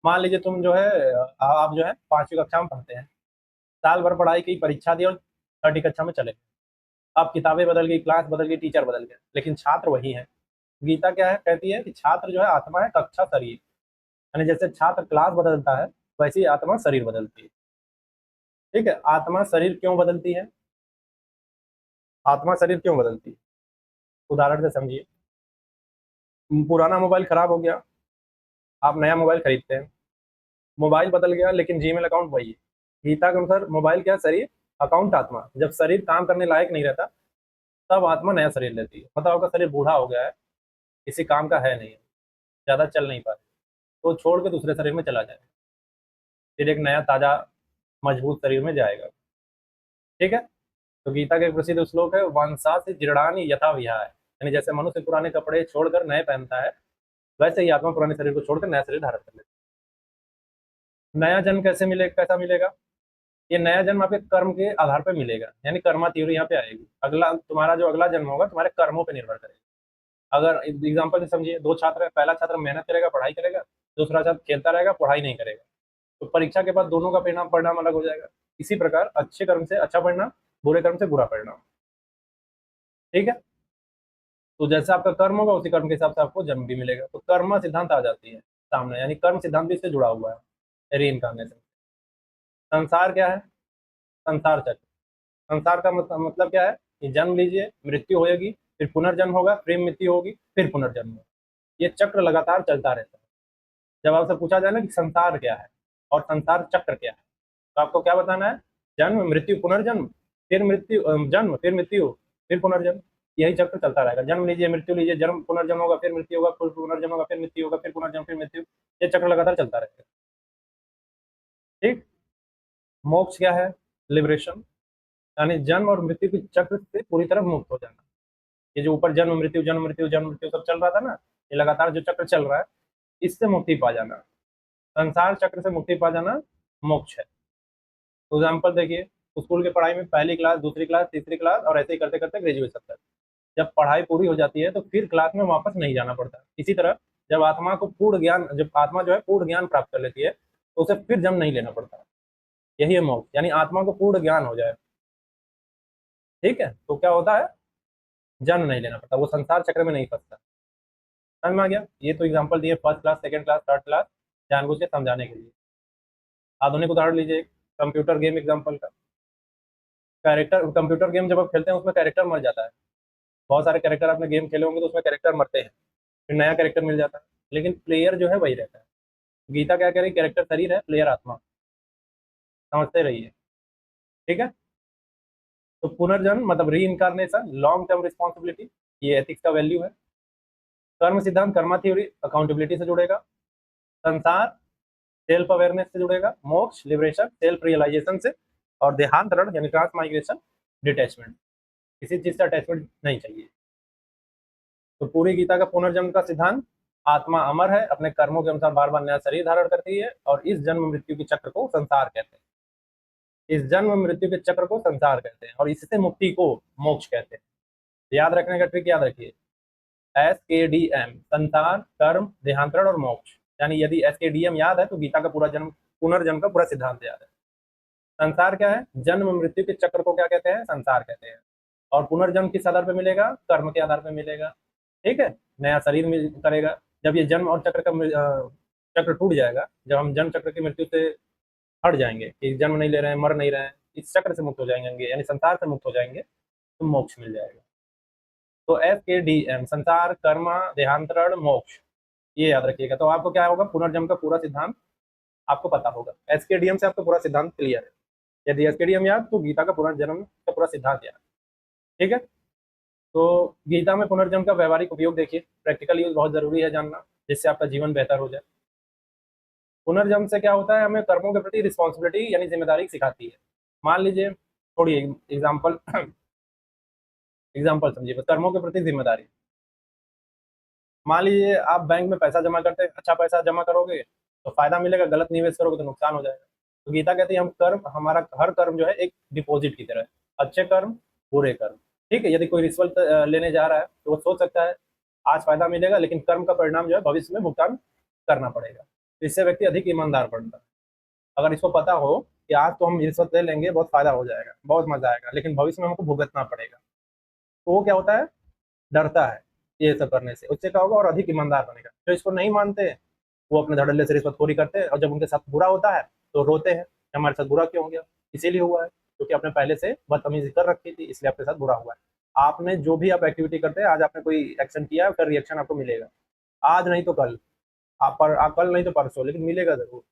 मान लीजिए तुम जो है आप जो है 5वीं कक्षा में पढ़ते हैं, साल भर पढ़ाई की, परीक्षा दी और 6ठी कक्षा में चले गए। अब किताबें बदल गई, क्लास बदल गई, टीचर बदल गए, लेकिन छात्र वही है। गीता क्या है, कहती है कि छात्र जो है आत्मा है, कक्षा शरीर, यानी जैसे छात्र क्लास बदलता है वैसे ही आत्मा शरीर बदलती है। ठीक है, आत्मा शरीर क्यों बदलती है, आत्मा शरीर क्यों बदलती है, उदाहरण से समझिए। पुराना मोबाइल खराब हो गया, आप नया मोबाइल खरीदते हैं, मोबाइल बदल गया लेकिन जीमेल अकाउंट वही है। गीता के अनुसार मोबाइल क्या है, शरीर, अकाउंट आत्मा। जब शरीर काम करने लायक नहीं रहता तब आत्मा नया शरीर लेती है। मतलब आपका शरीर बूढ़ा हो गया है, किसी काम का है नहीं, ज्यादा चल नहीं पा रहे, तो छोड़ के दूसरे शरीर में चला जाए, फिर एक नया ताजा मजबूत शरीर में जाएगा। ठीक है। तो गीता का एक प्रसिद्ध श्लोक है, वंशा से जीर्णानि यथा विहाय, यानी जैसे मनुष्य पुराने कपड़े छोड़कर नए पहनता है, वैसे ही आत्मा पुराने शरीर को छोड़कर नया शरीर धारण कर लेता है। नया जन्म कैसे मिलेगा, कैसा मिलेगा, ये नया जन्म आपके कर्म के आधार पर मिलेगा, यानी कर्मा थ्योरी यहाँ पे आएगी। अगला तुम्हारा जो अगला जन्म होगा तुम्हारे कर्मों पर निर्भर करेगा। अगर एग्जाम्पल से समझिए, दो छात्र है, पहला छात्र मेहनत करेगा, पढ़ाई करेगा, दूसरा छात्र खेलता रहेगा, पढ़ाई नहीं करेगा, तो परीक्षा के बाद दोनों का परिणाम परिणाम अलग हो जाएगा। इसी प्रकार अच्छे कर्म से अच्छा परिणाम, बुरे कर्म से बुरा परिणाम। ठीक है। तो जैसे आपका कर्म होगा उसी कर्म के हिसाब से आपको जन्म भी मिलेगा। तो कर्म सिद्धांत आ जाती है सामने, यानी कर्म सिद्धांत भी इससे जुड़ा हुआ है, री इनकारनेशन। संसार क्या है, संसार चक्र। संसार का मतलब क्या है कि जन्म लीजिए, मृत्यु होगी, फिर पुनर्जन्म होगा, फिर मृत्यु होगी, फिर पुनर्जन्म होगा। ये चक्र लगातार चलता रहता है। जब आपसे पूछा जाए ना कि संसार क्या है और संसार चक्र क्या है, तो आपको क्या बताना है, जन्म मृत्यु पुनर्जन्म, फिर मृत्यु, जन्म फिर मृत्यु, फिर पुनर्जन्म, यही चक्र चलता रहेगा। जन्म लीजिए, मृत्यु लीजिए, जन्म पुनर्जन्म होगा, फिर मृत्यु होगा, फिर पुनर्जन्म होगा, फिर मृत्यु होगा, फिर पुनर्जन्म, फिर मृत्यु, ये चक्र लगातार चलता रहेगा। ठीक। मोक्ष क्या है, लिबरेशन, यानी जन्म और मृत्यु के चक्र से पूरी तरह मुक्त हो जाना। ये जो ऊपर जन्म मृत्यु जन्म मृत्यु जन्म मृत्यु सब चल रहा था ना, ये लगातार जो चक्र चल रहा है, इससे मुक्ति पा जाना, संसार चक्र से मुक्ति पा जाना मोक्ष है। एग्जाम्पल देखिए, स्कूल की पढ़ाई में पहली क्लास, दूसरी क्लास, तीसरी क्लास, और ऐसे ही करते करते ग्रेजुएशन तक, जब पढ़ाई पूरी हो जाती है तो फिर क्लास में वापस नहीं जाना पड़ता। इसी तरह जब आत्मा को पूर्ण ज्ञान, जब आत्मा जो है पूर्ण ज्ञान प्राप्त कर लेती है तो उसे फिर जन्म नहीं लेना पड़ता। यही है मोक्ष, यानी आत्मा को पूर्ण ज्ञान हो जाए। ठीक है, तो क्या होता है, जन्म नहीं लेना पड़ता, वो संसार चक्र में नहीं फंसता। समझ में आ गया। ये तो एग्जाम्पल दिए first class, second class, third class, जानबूझ के समझाने के लिए। आधुनिक उदाहरण लीजिए, कंप्यूटर गेम एग्जाम्पल का। कैरेक्टर, कंप्यूटर गेम जब आप खेलते हैं उसमें कैरेक्टर मर जाता है। बहुत सारे कैरेक्टर आपने गेम खेले होंगे तो उसमें कैरेक्टर मरते हैं, फिर नया कैरेक्टर मिल जाता है, लेकिन प्लेयर जो है वही रहता है। गीता क्या कह रही है, कैरेक्टर शरीर है, प्लेयर आत्मा, समझते रहिए। ठीक है। तो पुनर्जन्म मतलब री इनकारनेशन, लॉन्ग टर्म रिस्पॉन्सिबिलिटी, ये एथिक्स का वैल्यू है। कर्म सिद्धांत, कर्मा थ्योरी, अकाउंटेबिलिटी से जुड़ेगा। संसार, सेल्फ अवेयरनेस से जुड़ेगा। मोक्ष, लिबरेशन, सेल्फ रियलाइजेशन से। और देहांतरण यानी ट्रांसमाइग्रेशन, डिटैचमेंट, किसी चीज से अटैचमेंट नहीं चाहिए। तो पूरी गीता का पुनर्जन्म का सिद्धांत, आत्मा अमर है, अपने कर्मों के अनुसार बार बार नया शरीर धारण करती है, और इस जन्म मृत्यु के चक्र को संसार कहते हैं। इस जन्म मृत्यु के चक्र को संसार कहते हैं, और इससे मुक्ति को मोक्ष कहते हैं। याद रखने का ट्रिक याद रखिए, SKDM, संसार, कर्म, देहांतरण और मोक्ष। यानी यदि SKDM याद है तो गीता का पूरा जन्म पुनर्जन्म का पूरा सिद्धांत याद है। संसार क्या है? जन्म मृत्यु के चक्र को क्या कहते हैं? संसार कहते हैं। और पुनर्जन्म किस आधार पर मिलेगा? कर्म के आधार पर मिलेगा। ठीक है, नया शरीर में करेगा। जब ये जन्म और चक्र का चक्र टूट जाएगा, जब हम जन्म चक्र की मृत्यु से हट जाएंगे कि जन्म नहीं ले रहे हैं, मर नहीं रहे हैं, इस चक्र से मुक्त हो जाएंगे, यानी संसार से मुक्त हो जाएंगे, तो मोक्ष मिल जाएगा। तो SKDM, संसार, कर्म, देहांतरण, मोक्ष, ये याद रखिएगा। तो आपको क्या होगा? पुनर्जन्म का पूरा सिद्धांत आपको पता होगा। SKDM से आपका पूरा सिद्धांत क्लियर है। यदि SKDM याद तो गीता का पुनर्जन्म का पूरा सिद्धांत याद। ठीक है, तो गीता में पुनर्जन्म का व्यवहारिक उपयोग देखिए, प्रैक्टिकल यूज बहुत जरूरी है जानना, जिससे आपका जीवन बेहतर हो जाए। पुनर्जन्म से क्या होता है? हमें कर्मों के प्रति रिस्पॉन्सिबिलिटी यानी जिम्मेदारी सिखाती है। मान लीजिए, छोड़िए एग्जाम्पल एग्जाम्पल समझिए, कर्मों के प्रति जिम्मेदारी। मान लीजिए आप बैंक में पैसा जमा करते हैं, अच्छा पैसा जमा करोगे तो फायदा मिलेगा, गलत निवेश करोगे तो नुकसान हो जाएगा। तो गीता कहती है हम कर्म, हमारा हर कर्म जो है एक डिपॉजिट की तरह है, अच्छे कर्म, बुरे कर्म। ठीक है, यदि कोई रिश्वत लेने जा रहा है तो वो सोच सकता है आज फायदा मिलेगा, लेकिन कर्म का परिणाम जो है भविष्य में भुगतान करना पड़ेगा। तो इससे व्यक्ति अधिक ईमानदार बनता है। अगर इसको पता हो कि आज तो हम रिश्वत ले लेंगे, बहुत फायदा हो जाएगा, बहुत मजा आएगा, लेकिन भविष्य में हमको भुगतना पड़ेगा, तो वो क्या होता है? डरता है ये सब करने से। उससे क्या होगा? और अधिक ईमानदार बनेगा। जो इसको नहीं मानते वो अपने धड़ल्ले से रिश्वतखोरी करते हैं, और जब उनके साथ बुरा होता है तो रोते हैं कि हमारे साथ बुरा क्यों हो गया? इसीलिए हुआ है क्योंकि आपने पहले से बदतमीजी कर रखी थी, इसलिए आपके साथ बुरा हुआ है। आपने जो भी आप एक्टिविटी करते हैं, आज आपने कोई एक्शन किया, उसका रिएक्शन आपको मिलेगा, आज नहीं तो कल, आप कल नहीं तो परसों, लेकिन मिलेगा जरूर।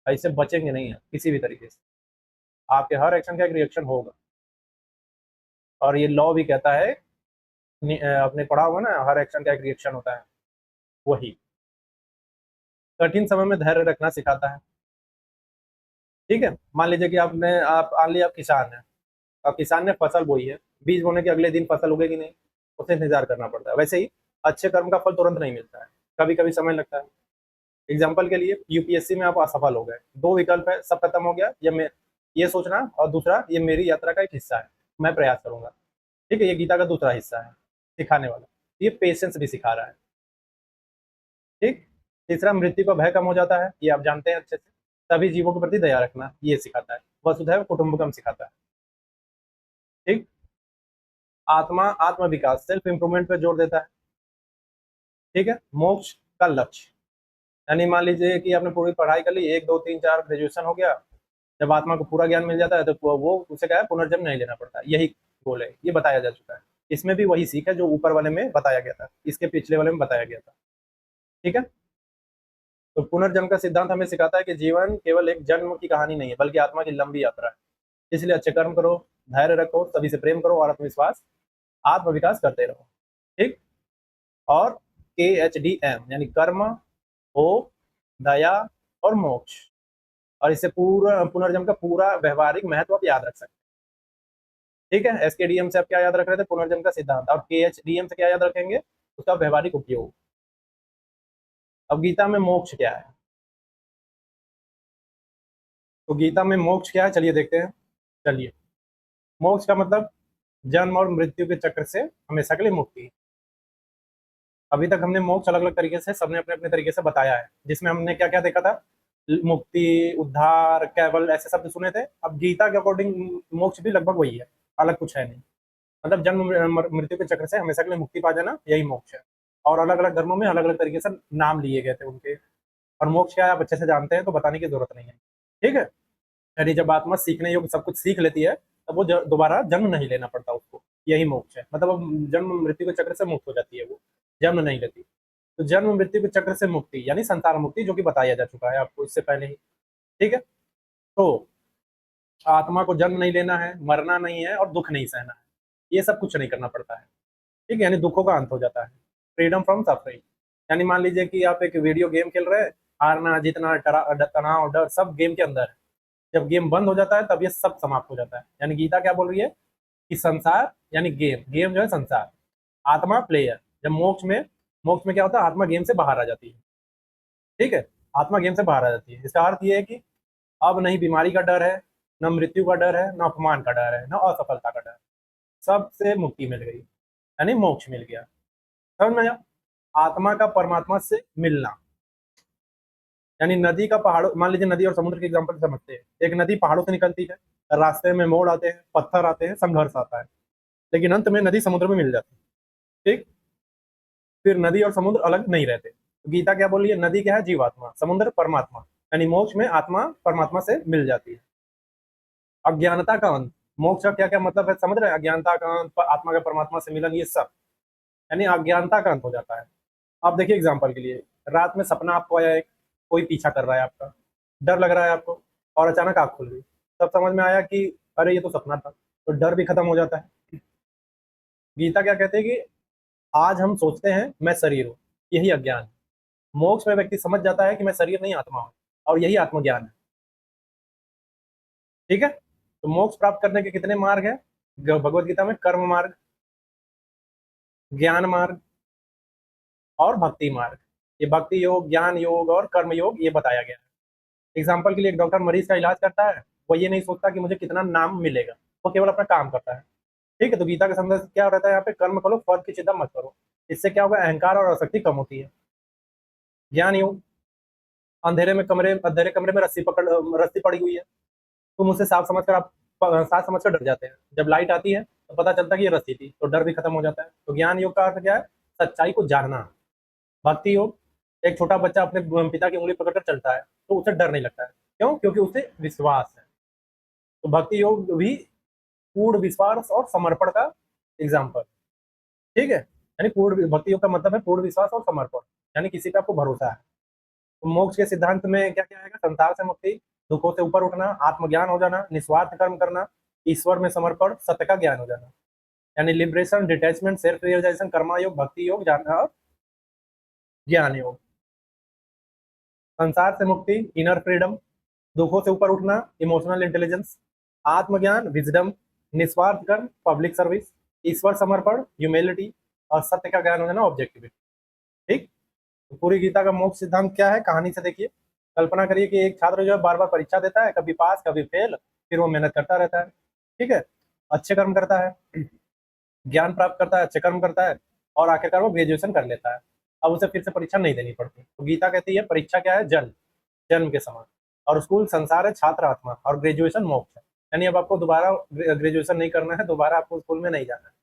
ऐसे बचेंगे नहीं आप किसी भी तरीके से, आपके हर एक्शन का एक रिएक्शन होगा। और ये लॉ भी कहता है, आपने पढ़ा होगा ना, हर एक्शन का एक रिएक्शन होता है, वही। कठिन समय में धैर्य रखना सिखाता है। ठीक है, मान लीजिए कि आप मान लीजिए आप किसान हैं, और किसान ने फसल बोई है, बीज बोने के अगले दिन फसल उगेगी नहीं, उसे इंतजार करना पड़ता है। वैसे ही अच्छे कर्म का फल तुरंत नहीं मिलता है, कभी कभी समय लगता है। एग्जाम्पल के लिए यूपीएससी में आप असफल हो गए, दो विकल्प है, सब खत्म हो गया, या मैं ये सोचना, और दूसरा ये मेरी यात्रा का एक हिस्सा है, मैं प्रयास करूंगा। ठीक है, ये गीता का दूसरा हिस्सा है सिखाने वाला। ये पेशेंस भी सिखा रहा है। ठीक, तीसरा मृत्यु का भय कम हो जाता है, ये आप जानते हैं अच्छे से। सभी जीवों के प्रति दया रखना ये सिखाता है। वसुधैव कुटुंबकम सिखाता है। ठीक, आत्म विकास, सेल्फ इंप्रूवमेंट पे जोर देता है। ठीक है, मोक्ष का लक्ष्य, यानी मान लीजिए कि आपने पूरी पढ़ाई कर ली, 1 2 3 4 ग्रेजुएशन हो गया, जब आत्मा को पूरा ज्ञान मिल जाता है तो वो उसे क्या है? पुनर्जन्म नहीं लेना पड़ता, यही गोल है, ये बताया जा चुका है। इसमें भी वही सीख है जो ऊपर वाले में बताया गया था, इसके पिछले वाले में बताया गया था। ठीक है, तो पुनर्जन्म का सिद्धांत हमें सिखाता है कि जीवन केवल एक जन्म की कहानी नहीं है, बल्कि आत्मा की लंबी यात्रा है। इसलिए अच्छे कर्म करो, धैर्य रखो, सभी से प्रेम करो, और आत्मविश्वास, आत्म विकास करते रहो। ठीक, और KHDM यानी कर्म, हो, दया और मोक्ष, और इससे पूरा पुनर्जन्म का पूरा व्यवहारिक महत्व आप याद रख सकते हैं। ठीक है, SKDM से आप क्या याद रख रहे थे? पुनर्जन्म का सिद्धांत। और KHDM से क्या याद रखेंगे? उसका व्यवहारिक उपयोग। अब गीता में मोक्ष क्या है? तो गीता में मोक्ष क्या है, चलिए देखते हैं। चलिए, मोक्ष का मतलब जन्म और मृत्यु के चक्र से हमेशा के लिए मुक्ति। अभी तक हमने मोक्ष अलग अलग तरीके से, सबने अपने अपने तरीके से बताया है, जिसमें हमने क्या क्या देखा था? मुक्ति, उद्धार, केवल, ऐसे शब्द सुने थे। अब गीता के अकॉर्डिंग मोक्ष भी लगभग वही है, अलग कुछ है नहीं। मतलब जन्म मृत्यु के चक्र से हमेशा के लिए मुक्ति पा जाना, यही मोक्ष है। और अलग अलग धर्मों में अलग अलग तरीके से नाम लिए गए थे उनके। और मोक्ष क्या है आप अच्छे से जानते हैं, तो बताने की जरूरत नहीं है। ठीक है, यानी जब आत्मा सीखने योग्य सब कुछ सीख लेती है, तब वो दोबारा जन्म नहीं लेना पड़ता उसको, यही मोक्ष है। मतलब अब जन्म मृत्यु के चक्र से मुक्त हो जाती है, वो जन्म नहीं लेती। तो जन्म मृत्यु के चक्र से मुक्ति यानी संसार मुक्ति, जो कि बताया जा चुका है आपको इससे पहले ही। ठीक है, तो आत्मा को जन्म नहीं लेना है, मरना नहीं है, और दुख नहीं सहना है, ये सब कुछ नहीं करना पड़ता है। ठीक है, यानी दुखों का अंत हो जाता है, फ्रीडम फ्रॉम सफरिंग। यानी मान लीजिए कि आप एक वीडियो गेम खेल रहे हैं, हारना जीतना, तनाव, डर सब गेम के अंदर है। जब गेम बंद हो जाता है तब ये सब समाप्त हो जाता है। यानी गीता क्या बोल रही है कि संसार यानी गेम, गेम जो है संसार, आत्मा प्लेयर। जब मोक्ष में क्या होता है? आत्मा गेम से बाहर आ जाती है। ठीक है, आत्मा गेम से बाहर आ जाती है। इसका अर्थ ये है कि अब नहीं बीमारी का डर है, न मृत्यु का डर है, न अपमान का डर है, न असफलता का डर है, सबसे मुक्ति मिल गई, यानी मोक्ष मिल गया। समझ में आया? आत्मा का परमात्मा से मिलना, यानी नदी का पहाड़ों, मान लीजिए नदी और समुद्र के एग्जांपल समझते हैं। एक नदी पहाड़ों से निकलती है, रास्ते में मोड़ आते हैं, पत्थर आते हैं, संघर्ष आता है, लेकिन अंत में नदी समुद्र में मिल जाती है। ठीक, फिर नदी और समुद्र अलग नहीं रहते। तो गीता क्या बोल रही है? नदी क्या है? जीवात्मा, समुद्र परमात्मा, यानी मोक्ष में आत्मा परमात्मा से मिल जाती है। अज्ञानता का अंत, मोक्ष का क्या क्या मतलब है समझ रहे हैं? अज्ञानता का अंत, आत्मा का परमात्मा से मिलन, ये सब यानी अज्ञानता का अंत हो जाता है। आप देखिए एग्जाम्पल के लिए, रात में सपना आपको आया, एक कोई पीछा कर रहा है आपका, डर लग रहा है आपको, और अचानक आँख खुल गई, तब समझ में आया कि अरे ये तो सपना था, तो डर भी खत्म हो जाता है। गीता क्या कहते हैं कि आज हम सोचते हैं मैं शरीर हूँ, यही अज्ञान है। मोक्ष में व्यक्ति समझ जाता है कि मैं शरीर नहीं आत्मा हूँ, और यही आत्मज्ञान है। ठीक है, तो मोक्ष प्राप्त करने के कितने मार्ग है भगवत गीता में? कर्म मार्ग, ज्ञान मार्ग और भक्ति मार्ग। ये भक्ति योग, ज्ञान योग और कर्म योग ये बताया गया है। एग्जाम्पल के लिए, एक डॉक्टर मरीज का इलाज करता है, वो ये नहीं सोचता कि मुझे कितना नाम मिलेगा, वो केवल अपना काम करता है। ठीक है, तो गीता का संदेश क्या रहता है यहाँ पे? कर्म करो, फल की चिंता मत करो। इससे क्या होगा? अहंकार और आसक्ति कम होती है। ज्ञान योग, अंधेरे कमरे में रस्सी पड़ी हुई है, तुम उसे साफ समझ कर डर जाते हैं। जब लाइट आती है तो पता चलता है कि ये रस्सी थी, तो डर भी खत्म हो जाता है। तो ज्ञान योग का अर्थ क्या है? सच्चाई को जानना। भक्ति योग, एक छोटा बच्चा अपने पिता की उंगली पकड़कर चलता है, तो उसे डर नहीं लगता है। क्यों? क्योंकि उसे विश्वास है। तो भक्ति योग भी पूर्ण विश्वास और समर्पण का एग्जाम्पल। ठीक है, यानी पूर्ण भक्ति योग का मतलब है पूर्ण विश्वास और समर्पण, यानी किसी पे आपको भरोसा है। तो मोक्ष के सिद्धांत में क्या क्या आएगा? संसार से मुक्ति, दुखों से ऊपर उठना, आत्मज्ञान हो जाना, निस्वार्थ कर्म करना, ईश्वर में समर्पण, सत्य का ज्ञान हो जाना, यानी liberation, detachment, self realization, karma yoga, bhakti योग, और ज्ञान योग। संसार से मुक्ति, इनर फ्रीडम, दुखों से ऊपर उठना, इमोशनल इंटेलिजेंस, आत्मज्ञान, विजडम, निस्वार्थ कर्म, पब्लिक सर्विस, ईश्वर समर्पण, ह्यूमिलिटी, और सत्य का ज्ञान हो जाना, ऑब्जेक्टिविटी। ठीक, तो पूरी गीता का मोक्ष सिद्धांत क्या है? कहानी से देखिए। कल्पना करिए कि एक छात्र जो है बार बार परीक्षा देता है, कभी पास कभी फेल, फिर वो मेहनत करता रहता है। ठीक है, अच्छे कर्म करता है, ज्ञान प्राप्त करता है, अच्छे कर्म करता है, और आखिरकार वो ग्रेजुएशन कर लेता है। अब उसे फिर से परीक्षा नहीं देनी पड़ती। तो गीता कहती है परीक्षा क्या है? जन्म, जन्म के समान, और स्कूल संसार है, छात्र आत्मा, और ग्रेजुएशन मोक्ष है। यानी अब आपको दोबारा ग्रेजुएशन नहीं करना है, दोबारा आपको स्कूल में नहीं जाना है,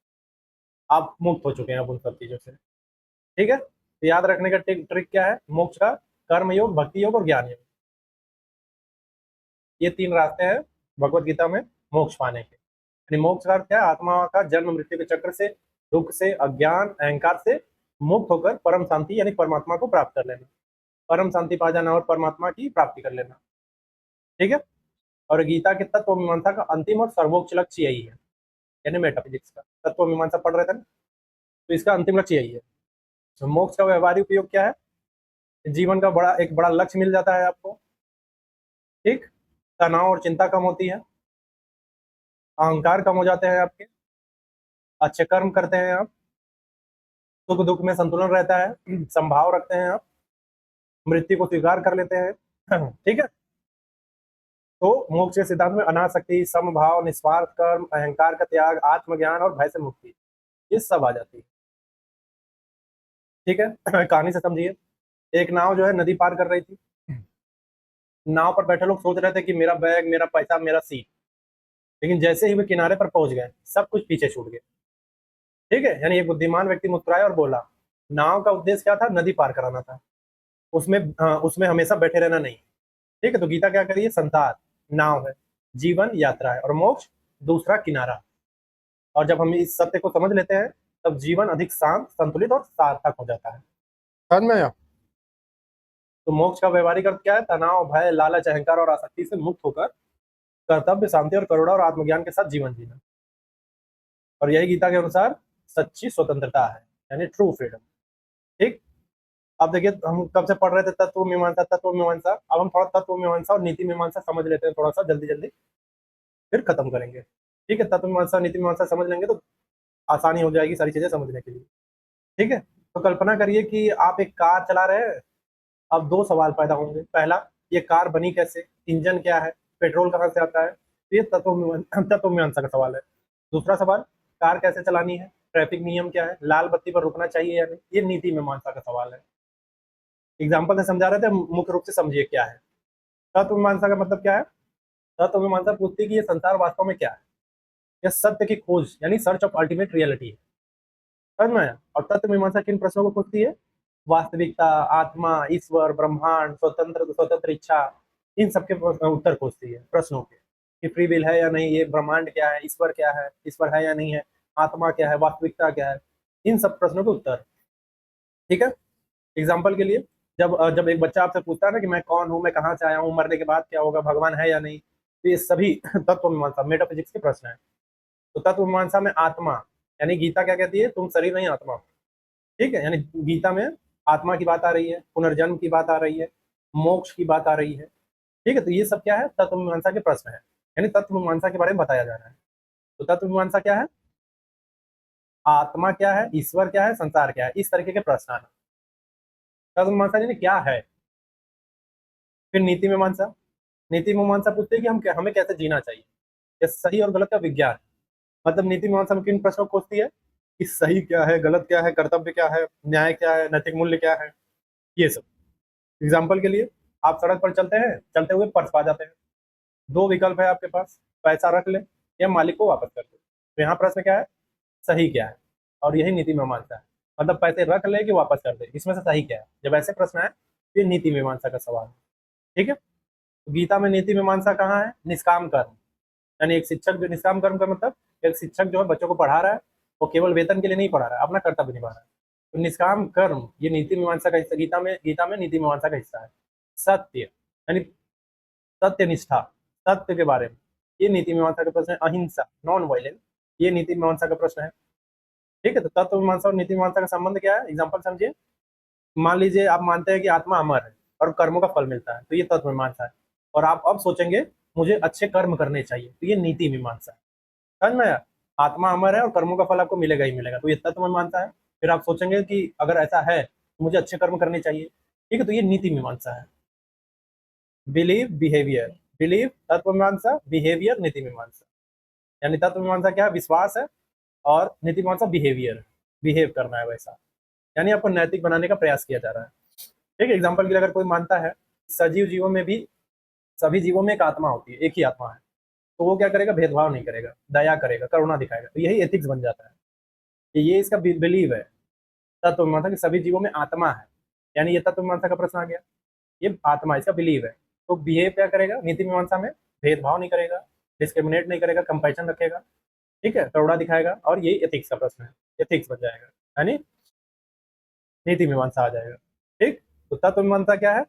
आप मुक्त हो चुके हैं अब उन सब चीजों से। ठीक है, तो याद रखने का ट्रिक क्या है मोक्ष का? कर्म योग, भक्ति योग और ज्ञान योग, ये तीन रास्ते हैं भगवत गीता में मोक्ष पाने के। यानी मोक्ष का अर्थ क्या है? आत्मा का जन्म मृत्यु के चक्र से, दुख से, अज्ञान अहंकार से मुक्त होकर परम शांति यानी परमात्मा को प्राप्त कर लेना, परम शांति पा जाना और परमात्मा की प्राप्ति कर लेना। ठीक है, और गीता के तत्व मीमांसा का अंतिम और सर्वोच्च लक्ष्य यही है, यानी मेटाफिजिक्स का तत्व मीमांसा पढ़ रहे थे ना, तो इसका अंतिम लक्ष्य यही है। तो मोक्ष का व्यवहारिक उपयोग क्या है? जीवन का एक बड़ा लक्ष्य मिल जाता है आपको। ठीक, तनाव और चिंता कम होती है, अहंकार कम हो जाते हैं आपके, अच्छे कर्म करते हैं आप, सुख दुख में संतुलन रहता है, संभाव रखते हैं आप, मृत्यु को स्वीकार कर लेते हैं। ठीक है, तो मोक्ष के सिद्धांत में अनासक्ति, समभाव, निस्वार्थ कर्म, अहंकार का त्याग, आत्मज्ञान और भय से मुक्ति, ये सब आ जाती है। ठीक है, कहानी से समझिए। एक नाव जो है नदी पार कर रही थी, नाव पर बैठे लोग सोच रहे थे कि मेरा बैग, मेरा पैसा, मेरा सीट, लेकिन जैसे ही वे किनारे पर पहुंच गए सब कुछ पीछे छूट गया। ठीक है, यानी एक बुद्धिमान व्यक्ति मुस्कुराया और बोला, नाव का उद्देश्य क्या था? नदी पार कराना था, उसमें हमेशा बैठे रहना नहीं। ठीक है, तो गीता क्या करिए? संसार नाव है, जीवन यात्रा है, और मोक्ष दूसरा किनारा। और जब हम इस सत्य को समझ लेते हैं तब जीवन अधिक शांत, संतुलित और सार्थक हो जाता है। समझ में आया? तो मोक्ष का व्यवहारिक अर्थ क्या है? तनाव, भय, लालच, अहंकार और आसक्ति से मुक्त होकर कर्तव्य, शांति और करुणा और आत्मज्ञान के साथ जीवन जीना, और यही गीता के अनुसार सच्ची स्वतंत्रता है, यानी ट्रू फ्रीडम। ठीक, अब देखिए हम कब से पढ़ रहे थे तत्व मीमांसा, तत्व मीमांसा, अब हम थोड़ा तत्व मीमांसा और नीति मीमांसा समझ लेते हैं, थोड़ा सा जल्दी जल्दी, फिर खत्म करेंगे। ठीक है, तत्व मीमांसा नीति मीमांसा समझ लेंगे तो आसानी हो जाएगी सारी चीजें समझने के लिए। ठीक है, तो कल्पना करिए कि आप एक कार चला रहे हैं। अब दो सवाल पैदा होंगे। पहला, ये कार बनी कैसे? इंजन क्या है? पेट्रोल कहाँ से आता है? तो ये तत्व मीमांसा का सवाल है। दूसरा सवाल, कार कैसे चलानी है? ट्रैफिक नियम क्या है, लाल बत्ती पर रुकना चाहिए या नहीं, ये नीति मीमांसा का सवाल है। एग्जाम्पल से समझा रहे थे, मुख्य रूप से समझिए क्या है। तत्व मीमांसा का मतलब क्या है? तत्व मीमांसा पूछती है कि ये संसार वास्तव में क्या है, यह सत्य की खोज यानी सर्च ऑफ अल्टीमेट रियलिटी है, समझ में आया? और तत्व मीमांसा किन प्रश्नों को पूछती है? वास्तविकता, आत्मा, ईश्वर, ब्रह्मांड, स्वतंत्र स्वतंत्र इच्छा, इन सबके उत्तर खोजती है प्रश्नों के, कि फ्री विल है या नहीं, ये ब्रह्मांड क्या है, ईश्वर है या नहीं है, आत्मा क्या है, वास्तविकता क्या है, इन सब प्रश्नों के उत्तर। ठीक है, एग्जाम्पल के लिए, जब एक बच्चा आपसे पूछता है ना कि मैं कौन हूँ, मैं कहाँ से आया हूँ, मरने के बाद क्या होगा, भगवान है या नहीं, तो ये सभी तत्व मीमांसा मेटाफिजिक्स के प्रश्न है। तो तत्व मीमांसा में आत्मा यानी गीता क्या कहती है? तुम शरीर नहीं आत्मा हो। ठीक है, यानी गीता में आत्मा की बात आ रही है, पुनर्जन्म की बात आ रही है, मोक्ष की बात आ रही है। ठीक है, तो ये सब क्या है? तत्व मीमांसा के प्रश्न है, यानी तत्व मीमांसा के बारे में बताया जा रहा है। तो तत्व मीमांसा क्या है? आत्मा क्या है, ईश्वर क्या है, संसार क्या है, इस तरीके के प्रश्न आना। तत्व मीमांसा यानी क्या है। फिर नीति मीमांसा, नीति मीमांसा पूछते हैं कि हमें कैसे जीना चाहिए, या सही और गलत का विज्ञान। मतलब नीति मीमांसा में किन प्रश्नों को पूछती है कि सही क्या है, गलत क्या है, कर्तव्य क्या है, न्याय क्या है, नैतिक मूल्य क्या है, ये सब। एग्जाम्पल के लिए, आप सड़क पर चलते हैं, चलते हुए पर्स पा जाते हैं, दो विकल्प है आपके पास, पैसा रख ले या मालिक को वापस कर दे। तो यहाँ प्रश्न क्या है? सही क्या है, और यही नीति मीमांसा है। मतलब पैसे रख ले कि वापस कर दे, इसमें से सही क्या है? जब ऐसे प्रश्न है, ये नीति मीमांसा का सवाल है। ठीक है, तो गीता में नीति मीमांसा कहाँ है? निष्काम कर्म, यानी एक शिक्षक जो, निष्काम कर्म का मतलब एक शिक्षक जो है बच्चों को पढ़ा रहा है, वो केवल वेतन के लिए नहीं पढ़ा रहा है, अपना कर्तव्य निभा रहा है। तो निष्काम कर्म ये नीति मीमांसा का हिस्सा, गीता में नीति मीमांसा का हिस्सा है। सत्य यानी सत्य निष्ठा, सत्य के बारे में, ये नीति मीमांसा का प्रश्न है। अहिंसा, नॉन वायलेंस, ये नीति मीमांसा का प्रश्न है। ठीक है, तो तत्व मीमांसा और नीति मीमांसा का संबंध क्या है? एग्जाम्पल समझिए, मान लीजिए आप मानते हैं कि आत्मा अमर है और कर्मों का फल मिलता है, तो ये तत्व मीमांसा है। और आप अब सोचेंगे मुझे अच्छे कर्म करने चाहिए, तो ये नीति मीमांसा है। समझ में आया? आत्मा अमर है और कर्मों का फल आपको मिलेगा ही मिलेगा, तो ये तत्व मीमांसा है। फिर आप सोचेंगे कि अगर ऐसा है तो मुझे अच्छे कर्म करने चाहिए। ठीक है, तो ये नीति मीमांसा है। बिलीव, बिहेवियर, बिलीव तत्व मीमांसा, बिहेवियर नीति मीमांसा। यानी तत्व मीमांसा क्या है? विश्वास है, और नीति मीमांसा बिहेवियर, बिहेव करना है वैसा, यानी आपको नैतिक बनाने का प्रयास किया जा रहा है। ठीक है, एग्जाम्पल के लिए अगर कोई मानता है सजीव जीवों में भी, सभी जीवों में एक आत्मा होती है, एक ही आत्मा है, तो वो क्या करेगा? भेदभाव नहीं करेगा, दया करेगा, करुणा दिखाएगा, तो यही एथिक्स बन जाता है। कि ये इसका बिलीव है, तत्व मीमांसा कि सभी जीवों में आत्मा है, यानी ये तत्व मीमांसा का प्रश्न आ गया। ये आत्मा, इसका बिलीव है। तो बिहेव क्या करेगा नीति मीमांसा में? भेदभाव नहीं करेगा, डिस्क्रिमिनेट नहीं करेगा, कंपैशन रखेगा, ठीक है, करुणा दिखाएगा, और ये एथिक्स का प्रश्न है, एथिक्स बन जाएगा, यानी नीति मीमांसा आ जाएगा। ठीक, तो तत्व मीमांसा क्या है?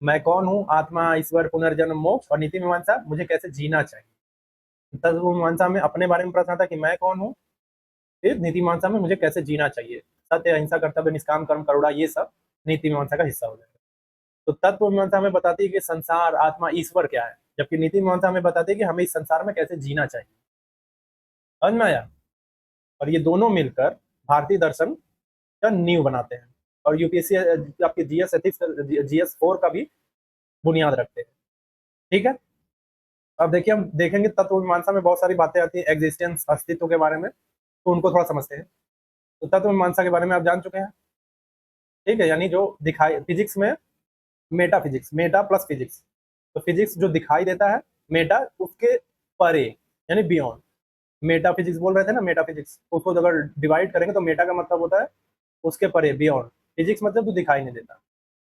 मैं कौन हूँ, आत्मा, ईश्वर, पुनर्जन्म, मोक्ष। और नीति मीमांसा मुझे कैसे जीना चाहिए। तत्व मीमांसा में अपने बारे में प्रश्न आता है कि मैं कौन हूँ, फिर नीति मीमांसा में मुझे कैसे जीना चाहिए, सत्य, अहिंसा, कर्तव्य, निष्काम कर्म, करुणा, ये सब नीति मीमांसा का हिस्सा हो जाएगा। तो तत्व मीमांसा हमें बताती है कि संसार, आत्मा, ईश्वर क्या है, जबकि नीति मीमांसा हमें बताती है कि हमें इस संसार में कैसे जीना चाहिए। समझ में आया? और ये दोनों मिलकर भारतीय दर्शन का नींव बनाते हैं, और यूपीएससी आपके जीएस एथिक्स, GS4 का भी बुनियाद रखते हैं। ठीक है, अब देखिए, हम देखेंगे तत्व मीमांसा में बहुत सारी बातें आती हैं एग्जिस्टेंस, अस्तित्व के बारे में, तो उनको थोड़ा समझते हैं। तो तत्व मीमांसा के बारे में आप जान चुके हैं। ठीक है, यानी जो दिखाई, फिजिक्स में Meta physics, Meta plus physics, तो फिजिक्स जो दिखाई देता है, मेटा उसके परे यानी बियॉन्ड। मेटा फिजिक्स बोल रहे थे ना, मेटा फिजिक्स, उसको अगर डिवाइड करेंगे तो मेटा का मतलब होता है उसके परे, बियॉन्ड। फिजिक्स मतलब जो दिखाई नहीं देता,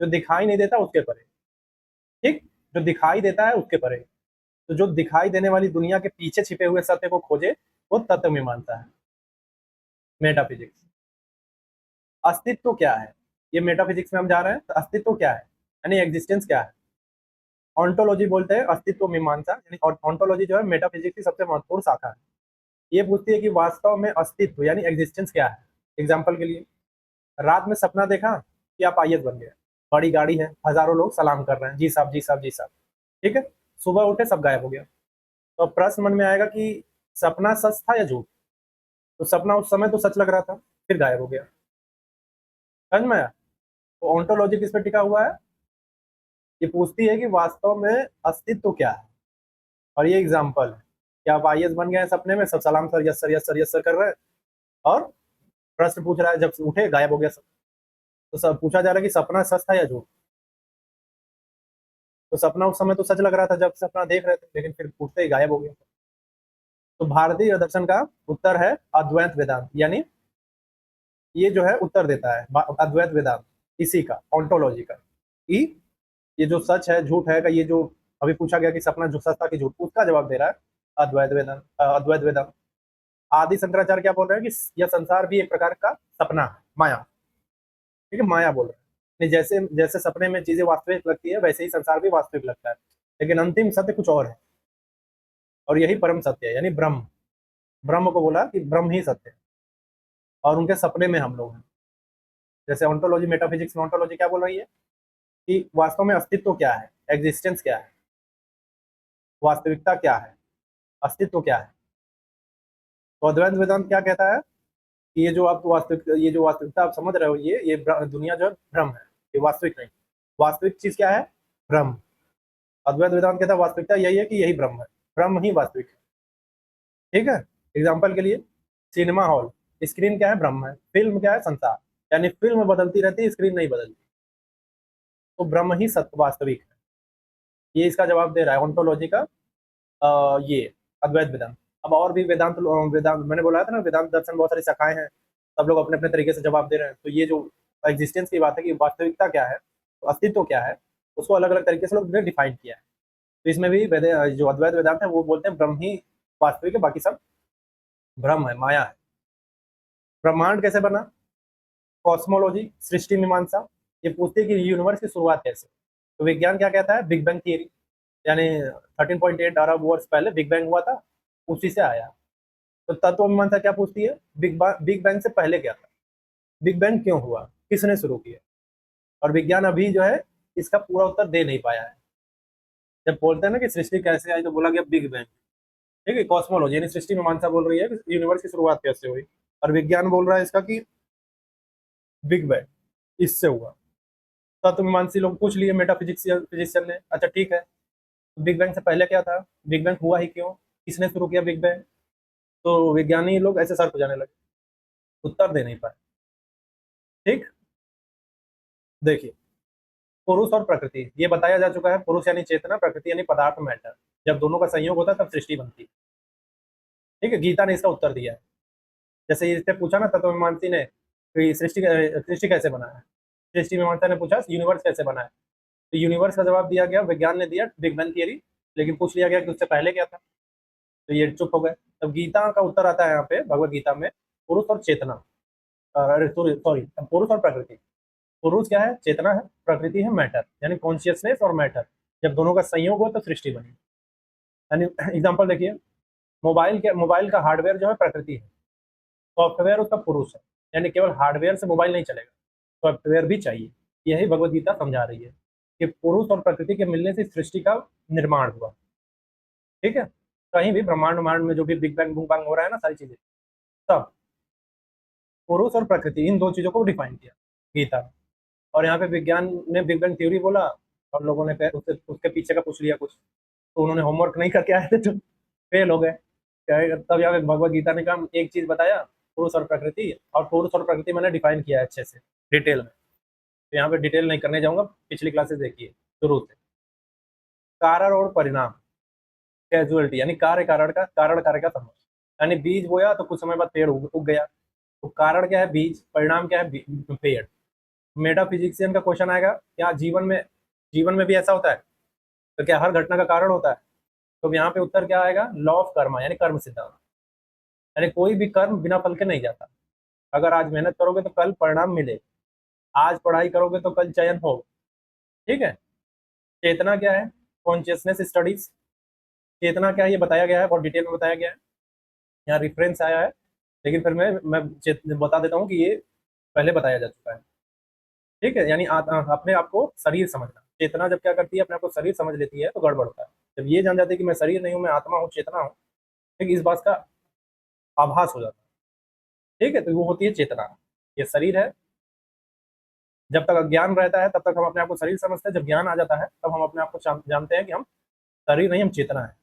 जो दिखाई नहीं देता उसके परे। ठीक, जो दिखाई देता है उसके परे। तो जो दिखाई देने वाली दुनिया के पीछे छिपे हुए सत्य को खोजे, वो तत्व मीमांसा है, मेटाफिजिक्स। अस्तित्व क्या है, ये मेटाफिजिक्स में हम जा रहे हैं, तो अस्तित्व क्या है यानी एग्जिस्टेंस क्या है। ऑन्टोलॉजी बोलते हैं अस्तित्व मीमांसा, यानी ऑन्टोलॉजी जो है मेटाफिजिक्स की सबसे महत्वपूर्ण शाखा है। ये पूछती है कि वास्तव में अस्तित्व यानी एग्जिस्टेंस क्या है। एग्जाम्पल के लिए, रात में सपना देखा कि आप IAS बन गए, बड़ी गाड़ी है, हजारों लोग सलाम कर रहे हैं, जी साहब, जी साहब, जी साहब। ठीक है, सुबह उठे सब गायब हो गया। तो अब प्रश्न मन में आएगा कि सपना सच था या झूठ। तो सपना उस समय तो सच लग रहा था, फिर गायब हो गया। समझ में आया? तो ऑन्टोलॉजी किस पे टिका हुआ है? ये पूछती है कि वास्तव में अस्तित्व क्या है। और ये एग्जाम्पल है कि आप IAS बन गए हैं सपने में, सब सलाम sir, yes sir, yes sir, yes sir कर रहे हैं, और प्रश्न पूछ रहा है, जब उठे गायब हो गया सब। तो सब पूछा जा रहा है कि सपना सच था या झूठ। तो सपना उस समय तो सच लग रहा था जब सपना देख रहे थे, लेकिन फिर उठते ही गायब हो गया। तो भारतीय दर्शन का उत्तर है अद्वैत वेदांत, यानी ये जो है उत्तर देता है अद्वैत वेदांत, इसी का ऑन्टोलॉजी का, कि ये जो सच है झूठ है का, ये जो अभी पूछा गया कि सपना जो सच था कि झूठ, उसका जवाब दे रहा है अद्वैत वेदांत। आदि शंकराचार्य क्या बोल रहे हैं कि यह संसार भी एक प्रकार का सपना है, माया। ठीक है, माया बोल रहे हैं। जैसे जैसे सपने में चीजें वास्तविक लगती है, वैसे ही संसार भी वास्तविक लगता है, लेकिन अंतिम सत्य कुछ और है, और यही परम सत्य है, यानी ब्रह्म। ब्रह्म को बोला कि ब्रह्म ही सत्य है, और उनके सपने में हम लोग हैं। जैसे ऑन्टोलॉजी, मेटाफिजिक्स में ऑन्टोलॉजी क्या बोल रही है कि वास्तव में अस्तित्व क्या है, एग्जिस्टेंस क्या है, वास्तविकता क्या है, अस्तित्व क्या है। तो अद्वैत वेदांत क्या कहता है कि ये जो वास्तविकता आप समझ रहे हो, दुनिया जो है भ्रम है, ये वास्तविक नहीं। वास्तविक चीज क्या है? ब्रह्म। अद्वैत वेदांत कहता है वास्तविकता यही है कि यही ब्रह्म है, ब्रह्म ही वास्तविक है। ठीक है। एग्जाम्पल के लिए, सिनेमा हॉल, स्क्रीन क्या है? ब्रह्म है। फिल्म क्या है? संसार। यानी फिल्म बदलती रहती है, स्क्रीन नहीं बदलती। तो ब्रह्म ही सत्य वास्तविक है। ये इसका जवाब दे रहा है ऑन्टोलॉजी का ये अद्वैत वेदांत। अब और भी वेदांत मैंने बोला था ना, वेदांत दर्शन बहुत सारी शाखाएं हैं, सब लोग अपने अपने तरीके से जवाब दे रहे हैं। तो ये जो एग्जिस्टेंस की बात है कि वास्तविकता क्या है, तो अस्तित्व क्या है, उसको अलग अलग तरीके से लोग ने डिफाइन किया है। तो इसमें भी जो अद्वैत वेदांत है वो बोलते हैं ब्रह्म ही वास्तविक है, बाकी सब भ्रम है, माया है। ब्रह्मांड कैसे बना? कॉस्मोलॉजी, सृष्टि मीमांसा, ये पूछती है कि यूनिवर्स की शुरुआत कैसे। तो विज्ञान क्या कहता है? बिग बैंग थियरी, यानी 13.8 अरब वर्ष पहले बिग बैंग हुआ था, उसी से आया। तो तत्व मीमांसा क्या पूछती है? बिग बैंग से पहले क्या था, बिग बैंग क्यों हुआ, किसने शुरू किया। और विज्ञान अभी जो है इसका पूरा उत्तर दे नहीं पाया है। जब बोलते हैं ना कि सृष्टि कैसे आई, तो बोला गया बिग बैंग। ठीक है, कॉस्मोलॉजी यानी सृष्टि मीमांसा बोल रही है कि यूनिवर्स की शुरुआत कैसे हुई, और विज्ञान बोल रहा है इसका कि बिग बैंग इससे हुआ। तत्व मीमांसी लोग पूछ लिए मेटाफिजिक्स फिजिशियन ने, अच्छा ठीक है, बिग बैंग से पहले क्या था, बिग बैंग हुआ ही क्यों, किसने शुरू किया बिग बैंग। तो विज्ञानी लोग ऐसे सर जाने लगे, उत्तर दे नहीं पाए। ठीक, देखिए, पुरुष और प्रकृति ये बताया जा चुका है। पुरुष यानी चेतना, प्रकृति यानी पदार्थ, मैटर। जब दोनों का संयोग होता है तब सृष्टि बनती है। ठीक है, गीता ने इसका उत्तर दिया है। जैसे इससे पूछा ना तत्व मीमांसी ने कि सृष्टि कैसे बना है, सृष्टि मीमांसा ने पूछा यूनिवर्स कैसे बना है। तो यूनिवर्स का जवाब दिया गया, विज्ञान ने दिया बिग बैंग थियरी, लेकिन पूछ लिया गया कि उससे पहले क्या था, तो ये चुप हो गए। तब गीता का उत्तर आता है यहाँ पे भगवत गीता में, पुरुष और चेतना, अरे सॉरी सॉरी, पुरुष और प्रकृति। पुरुष क्या है? चेतना है। प्रकृति है मैटर, यानी कॉन्शियसनेस और मैटर। जब दोनों का संयोग हो तो सृष्टि बनी। यानी एग्जांपल देखिए, मोबाइल का हार्डवेयर जो है प्रकृति है, सॉफ्टवेयर उसका पुरुष है। यानी केवल हार्डवेयर से मोबाइल नहीं चलेगा, सॉफ्टवेयर भी चाहिए। यही भगवत गीता समझा रही है कि पुरुष और प्रकृति के मिलने से सृष्टि का निर्माण हुआ। ठीक है, कहीं भी ब्रह्मांड ब्रह्मांड में जो भी बिग बैंग बूम बैंग हो रहा है ना, सारी चीजें, सब पुरुष और प्रकृति, इन दो चीजों को डिफाइन किया गीता में। और यहाँ पे विज्ञान ने बिग बैंग थ्योरी बोला, और लोगों ने उससे उसके पीछे का पूछ लिया कुछ, तो उन्होंने होमवर्क नहीं करके आए थे तो फेल हो गए। तब यहाँ पे भगवत गीता ने कहा एक चीज बताया, पुरुष और प्रकृति, और पुरुष और प्रकृति मैंने डिफाइन किया है अच्छे से, डिटेल में। तो यहाँ पे डिटेल नहीं करने जाऊंगा, पिछली क्लासेस देखिए शुरू से। कारण और परिणाम, कैजुअलिटी, यानी कार्य कारण का, कारण कार्य का संबंध। यानी बीज बोया तो कुछ समय बाद पेड़ उग गया, तो कारण क्या है? बीज। परिणाम क्या है? पेड़। मेटाफिजिक्सियन का क्वेश्चन आएगा, क्या जीवन में भी ऐसा होता है? तो क्या हर घटना का कारण होता है? तो यहाँ पे उत्तर क्या आएगा? लॉ ऑफ कर्मा, यानी कर्म सिद्धांत। यानी कोई भी कर्म बिना फल के नहीं जाता। अगर आज मेहनत करोगे तो कल परिणाम मिले, आज पढ़ाई करोगे तो कल चयन हो। ठीक है। चेतना क्या है? Consciousness studies. चेतना क्या है ये बताया गया है, बहुत डिटेल में बताया गया है, यहाँ रेफरेंस आया है। लेकिन फिर मैं बता देता हूँ कि ये पहले बताया जा चुका है। ठीक है, यानी अपने आप को शरीर समझना। चेतना जब क्या करती है, अपने आप को शरीर समझ लेती है तो गड़बड़ होता है। जब ये जान जाती है कि मैं शरीर नहीं हूँ, मैं आत्मा हूँ, चेतना हूँ, ठीक, इस बात का आभास हो जाता है। ठीक है, तो वो होती है चेतना, ये शरीर है। जब तक अज्ञान रहता है तब तक हम अपने आप को शरीर समझते हैं, जब ज्ञान आ जाता है तब हम अपने आप को जानते हैं कि हम शरीर नहीं, हम चेतना है।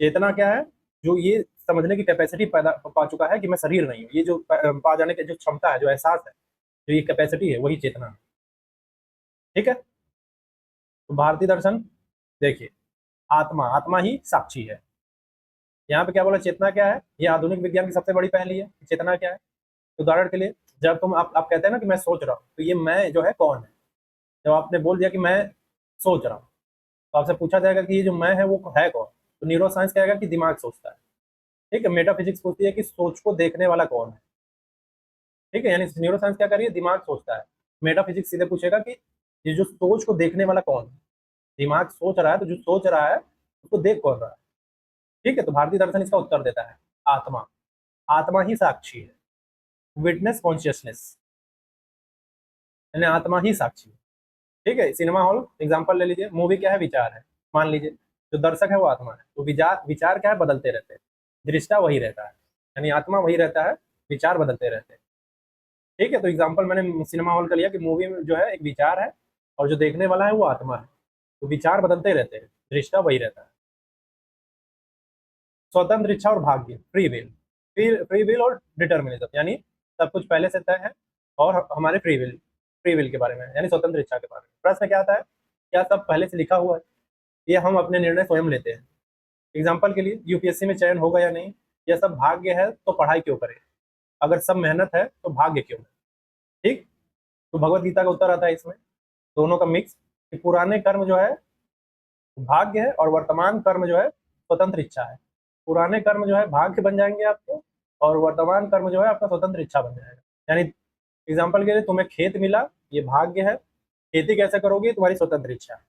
चेतना क्या है? जो ये समझने की कैपेसिटी पैदा पा चुका है कि मैं शरीर नहीं हूँ। ये जो पा जाने की जो क्षमता है, जो एहसास है, जो ये कैपेसिटी है, वही चेतना है। ठीक है। तो भारतीय दर्शन देखिए, आत्मा, आत्मा ही साक्षी है। यहाँ पे क्या बोला, चेतना क्या है? ये आधुनिक विज्ञान की सबसे बड़ी पहली है कि चेतना क्या है। उदाहरण के लिए, जब तुम आप कहते हैं ना कि मैं सोच रहा हूँ, तो ये मैं जो है कौन है? जब आपने बोल दिया कि मैं सोच रहा हूँ, तो आपसे पूछा जाएगा कि ये जो मैं है वो है कौन? तो न्यूरो साइंस कहेगा कि दिमाग सोचता है। ठीक है। मेटाफिजिक्स पूछती है कि सोच को देखने वाला कौन है? ठीक है, यानी न्यूरो साइंस क्या कर रही है? दिमाग सोचता है। मेटाफिजिक्स सीधे पूछेगा कि ये जो सोच को देखने वाला कौन है? दिमाग सोच रहा है, तो जो सोच रहा है उसको देख कौन रहा है? ठीक है। तो भारतीय दर्शन इसका उत्तर देता है, आत्मा। आत्मा ही साक्षी है। विटनेस कॉन्शियसनेस, यानी आत्मा ही साक्षी है। ठीक है। सिनेमा हॉल एग्जांपल ले लीजिए, मूवी क्या है? विचार है। मान लीजिए जो दर्शक है वो आत्मा है, तो विचार, विचार क्या है? बदलते रहते हैं। दृष्टा वही रहता है, यानी आत्मा वही रहता है, विचार बदलते रहते हैं। ठीक है। तो एग्जांपल मैंने सिनेमा हॉल का लिया कि मूवी में जो है एक विचार है, और जो देखने वाला है वो आत्मा है। तो विचार बदलते रहते हैं, दृष्टा वही रहता है। स्वतंत्र इच्छा और भाग्य, फ्री विल। फ्री विल और डिटर्मिनिज्म, यानी सब कुछ पहले से तय है, और हमारे फ्री विल के बारे में, यानी स्वतंत्र इच्छा के बारे में। प्रश्न क्या आता है? क्या सब पहले से लिखा हुआ है, ये हम अपने निर्णय स्वयं लेते हैं? एग्जाम्पल के लिए, यूपीएससी में चयन होगा या नहीं, यह सब भाग्य है, तो पढ़ाई क्यों करें? अगर सब मेहनत है तो भाग्य क्यों है? ठीक। तो भगवत गीता का उत्तर आता है इसमें, दोनों का मिक्स, कि पुराने कर्म जो है भाग्य है, और वर्तमान कर्म जो है स्वतंत्र इच्छा है। पुराने कर्म जो है भाग्य बन जाएंगे आपके, और वर्तमान कर्म जो है आपका स्वतंत्र इच्छा बन जाएगा। यानी एग्जाम्पल के लिए, तुम्हें खेत मिला, ये भाग्य है, खेती कैसे करोगे? तुम्हारी स्वतंत्र इच्छा है।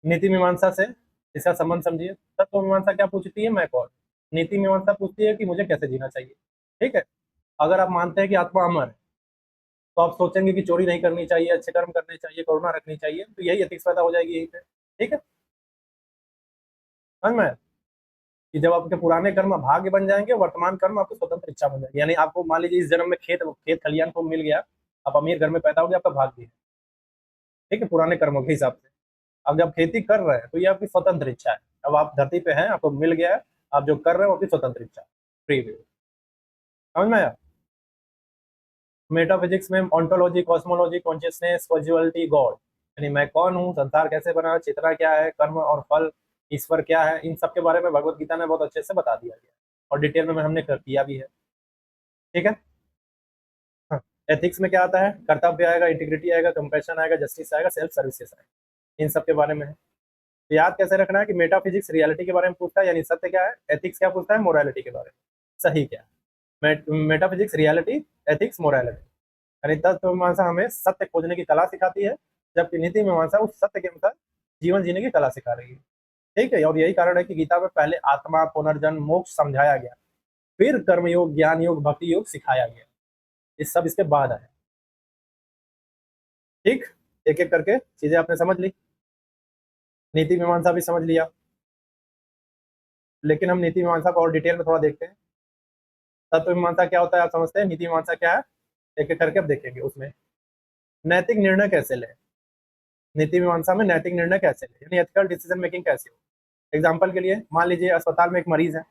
नीति मीमांसा से इसका संबंध समझिए। तत्व मीमांसा क्या पूछती है? मैं कौन? नीति मीमांसा पूछती है कि मुझे कैसे जीना चाहिए। ठीक है। अगर आप मानते हैं कि आत्मा अमर है, तो आप सोचेंगे कि चोरी नहीं करनी चाहिए, अच्छे कर्म करने चाहिए, करुणा रखनी चाहिए, तो यही एथिक्स पैदा हो जाएगी यहीं पे। ठीक है। समझ में आया? कि जब आपके पुराने कर्म भाग्य बन जाएंगे, वर्तमान कर्म आपकी स्वतंत्र इच्छा बन जाएगी। यानी आपको मान लीजिए इस जन्म में खेत खेत खलियान को मिल गया, आप अमीर घर में पैदा हो गया, आपका भाग्य है। ठीक है, पुराने कर्मों के हिसाब से। अब जब खेती कर रहे हैं तो ये आपकी स्वतंत्र इच्छा है। अब आप धरती पे हैं, आपको मिल गया है, आप जो कर रहे हैं वो आपकी स्वतंत्र इच्छा, फ्री विल। समझ में आया? मेटाफिजिक्स में ontology, cosmology, consciousness, causality, God, यानी मैं कौन हूँ, संसार कैसे बना, चेतना क्या है, कर्म और फल, ईश्वर क्या है, इन सब के बारे में भगवत गीता ने बहुत अच्छे से बता दिया गया, और डिटेल में हमने किया भी है। ठीक है। हाँ। एथिक्स में क्या आता है? कर्तव्य आएगा, इंटीग्रिटी आएगा, कंपैशन आएगा, जस्टिस आएगा, सेल्फ सर्विसेस आएगा, इन सब के बारे में है। तो याद कैसे रखना है कि मेटाफिजिक्स रियलिटी के बारे में पूछता है, यानी सत्य क्या है। एथिक्स क्या पूछता है? मोरालिटी के बारे में, सही क्या है। मेटाफिजिक्स रियलिटी, एथिक्स मोरालिटी, यानी तत्व मीमांसा हमें सत्य खोजने की कला सिखाती है, जबकि नीति मीमांसा उस सत्य के अनुसार जीवन जीने की कला सिखा रही है। ठीक है। और यही कारण है कि गीता में पहले आत्मा, पुनर्जन्म, मोक्ष समझाया गया, फिर कर्मयोग, ज्ञान योग, भक्ति योग सिखाया गया। ये सब इसके बाद आए। ठीक। एक एक करके चीजें आपने समझ ली, नीति मीमांसा भी समझ लिया, लेकिन हम नीति मीमांसा को और डिटेल में थोड़ा देखते हैं। तत्व मीमांसा क्या होता है आप समझते हैं, नीति मीमांसा क्या है एक एक करके अब देखेंगे। उसमें नैतिक निर्णय कैसे लें, नीति मीमांसा में नैतिक निर्णय कैसे लें, यानी एथिकल डिसीजन मेकिंग कैसे हो। एग्जाम्पल के लिए, मान लीजिए अस्पताल में एक मरीज है,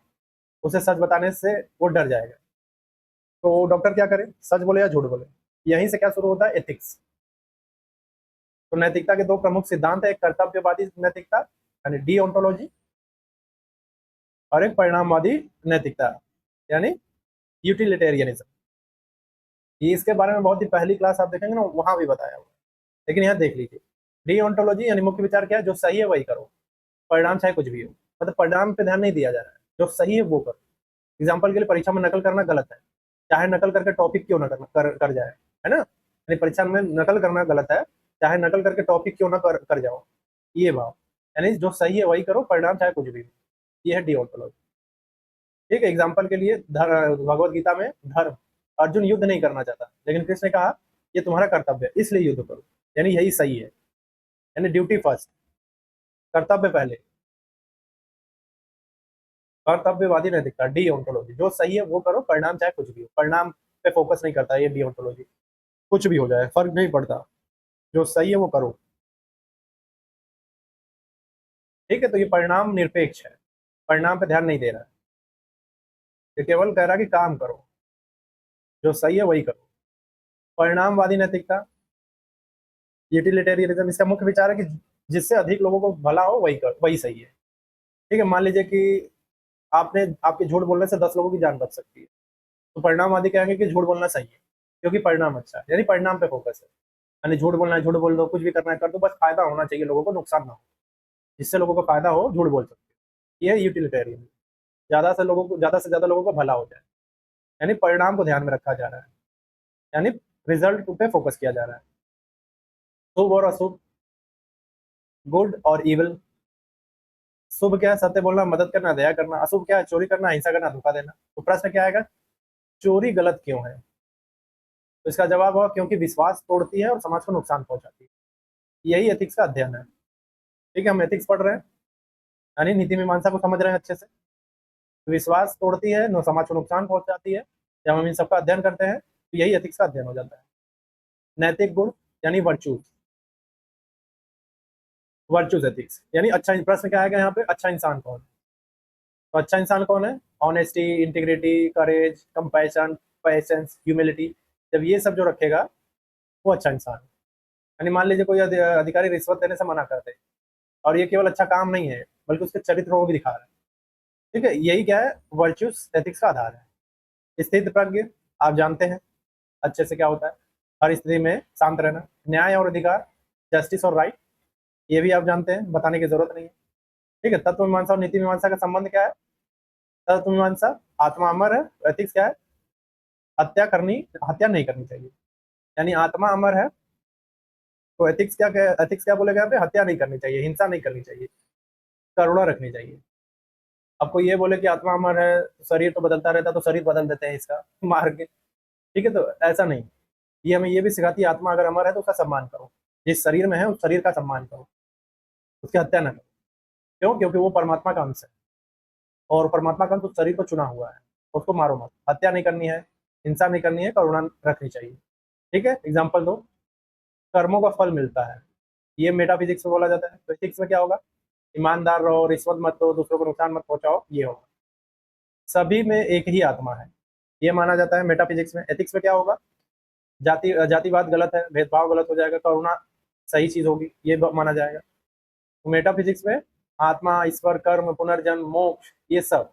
उसे सच बताने से वो डर जाएगा, तो डॉक्टर क्या करे? सच बोले या झूठ बोले? यहीं से क्या शुरू होता है? एथिक्स। तो नैतिकता के दो प्रमुख सिद्धांत है, एक कर्तव्यवादी नैतिकता यानी डीओंटोलॉजी, और एक परिणामवादी नैतिकता यानी यूटिलिटेरियनिज्म। ये इसके बारे में बहुत ही पहली क्लास आप देखेंगे ना, वहां भी बताया हुआ है, लेकिन यहाँ देख लीजिए। डीओंटोलॉजी यानी मुख्य विचार क्या है? जो सही है वही करो, परिणाम चाहे कुछ भी हो। मतलब परिणाम पे ध्यान नहीं दिया जा रहा है, जो सही है वो करो। एग्जाम्पल के लिए, परीक्षा में नकल करना गलत है, चाहे नकल करके टॉपिक क्यों ना कर जाए, है ना? यानी परीक्षा में नकल करना गलत है, चाहे नकल करके टॉपिक क्यों ना कर जाओ, ये भाव। यानी जो सही है वही करो, परिणाम चाहे कुछ भी हो। ये है डीओंटोलॉजी। ठीक है। एग्जाम्पल के लिए, भगवत गीता में धर्म, अर्जुन युद्ध नहीं करना चाहता, लेकिन कृष्ण ने कहा ये तुम्हारा कर्तव्य है इसलिए युद्ध करो, यानी यही सही है, यानी ड्यूटी फर्स्ट, कर्तव्य पहले। कर्तव्यवादी नैतिकता, डीओंटोलॉजी, जो सही है वो करो, परिणाम चाहे कुछ भी हो। परिणाम पे फोकस नहीं करता ये डीओंटोलॉजी, कुछ भी हो जाए फर्क नहीं पड़ता, जो सही है वो करो। ठीक है। तो ये परिणाम निरपेक्ष है, परिणाम पे ध्यान नहीं दे रहा है। ये केवल कह रहा है कि काम करो, जो सही है वही करो। परिणामवादी नैतिकता, यूटिलिटेरियनिज्म, इसका मुख्य विचार है कि जिससे अधिक लोगों को भला हो वही सही है। ठीक है, मान लीजिए कि आपके झूठ बोलने से 10 लोगों की जान बच सकती है, तो परिणामवादी कहेंगे कि झूठ बोलना सही है क्योंकि परिणाम अच्छा है, यानी परिणाम पे फोकस है। यानी झूठ बोलना है झूठ बोल दो, कुछ भी करना है कर दो, बस फायदा होना चाहिए, लोगों को नुकसान ना हो। जिससे लोगों को फायदा हो झूठ बोल सकते हो, ये है यूटिलिटेरियन। ज्यादा से ज्यादा लोगों को भला हो जाए, यानी परिणाम को ध्यान में रखा जा रहा है, यानी रिजल्ट पे फोकस किया जा रहा है। शुभ और अशुभ, गुड और इविल। शुभ क्या है? सत्य बोलना, मदद करना, दया करना। अशुभ क्या है? चोरी करना, हिंसा करना, धोखा देना। तो प्रश्न क्या आएगा? चोरी गलत क्यों है? तो इसका जवाब होगा क्योंकि विश्वास तोड़ती है और समाज को नुकसान पहुंचाती है। यही एथिक्स का अध्ययन है। ठीक है, हम एथिक्स पढ़ रहे हैं, यानी नीति मीमांसा को समझ रहे हैं अच्छे से। विश्वास तोड़ती है, समाज को नुकसान पहुंचाती है। जब हम इन सबका अध्ययन करते हैं तो यही एथिक्स का अध्ययन हो जाता है। नैतिक गुण यानी वर्चूज, वर्चूज एथिक्स यानी अच्छा। प्रश्न क्या आएगा यहाँ पे? अच्छा इंसान कौन है? तो अच्छा इंसान कौन है? ऑनेस्टी, इंटीग्रिटी, करेज, कंपैशन, पेशेंस, ह्यूमिलिटी। जब ये सब जो रखेगा वो अच्छा इंसान है। यानी मान लीजिए कोई अधिकारी रिश्वत देने से मना कर दे, और ये केवल अच्छा काम नहीं है बल्कि उसके चरित्र को भी दिखा रहा है। ठीक है, यही क्या है? वर्च्यूज एथिक्स का आधार है। स्थित प्रज्ञ, आप जानते हैं अच्छे से क्या होता है। हर स्थिति में शांत रहना। न्याय और अधिकार, जस्टिस और राइट, ये भी आप जानते हैं, बताने की जरूरत नहीं है। ठीक है, तत्व मीमांसा और नीति मीमांसा का संबंध क्या है? तत्व मीमांसा, आत्मा अमर है। एथिक्स क्या है? हत्या नहीं करनी चाहिए, यानी आत्मा अमर है। तो एथिक्स क्या बोलेगा यहाँ पे? हत्या नहीं करनी चाहिए, हिंसा नहीं करनी चाहिए, करुणा रखनी चाहिए। अब कोई ये बोले कि आत्मा अमर है, शरीर तो बदलता रहता है, तो शरीर बदल देते हैं इसका मार के। ठीक है, तो ऐसा नहीं। ये हमें ये भी सिखाती है, आत्मा अगर अमर है तो उसका सम्मान करो, जिस शरीर में है उस शरीर का सम्मान करो, उसकी हत्या ना करो। क्यों? क्योंकि वो परमात्मा का अंश है, और परमात्मा का अंश उस शरीर को चुना हुआ है। उसको मारो मत, हत्या नहीं करनी है, हिंसा नहीं करनी है, करुणा रखनी चाहिए। ठीक है, एग्जाम्पल दो। कर्मों का फल मिलता है, ये मेटाफिजिक्स में बोला जाता है। तो फिजिक्स में क्या होगा? ईमानदार रहो, रिश्वत मत दो, दूसरों को नुकसान मत पहुंचाओ, ये होगा। सभी में एक ही आत्मा है, ये माना जाता है मेटाफिजिक्स में। एथिक्स में क्या होगा? जातिवाद गलत है, भेदभाव गलत हो जाएगा, करुणा सही चीज होगी, ये माना जाएगा। तो मेटाफिजिक्स में आत्मा, ईश्वर, कर्म, पुनर्जन्म, मोक्ष, ये सब।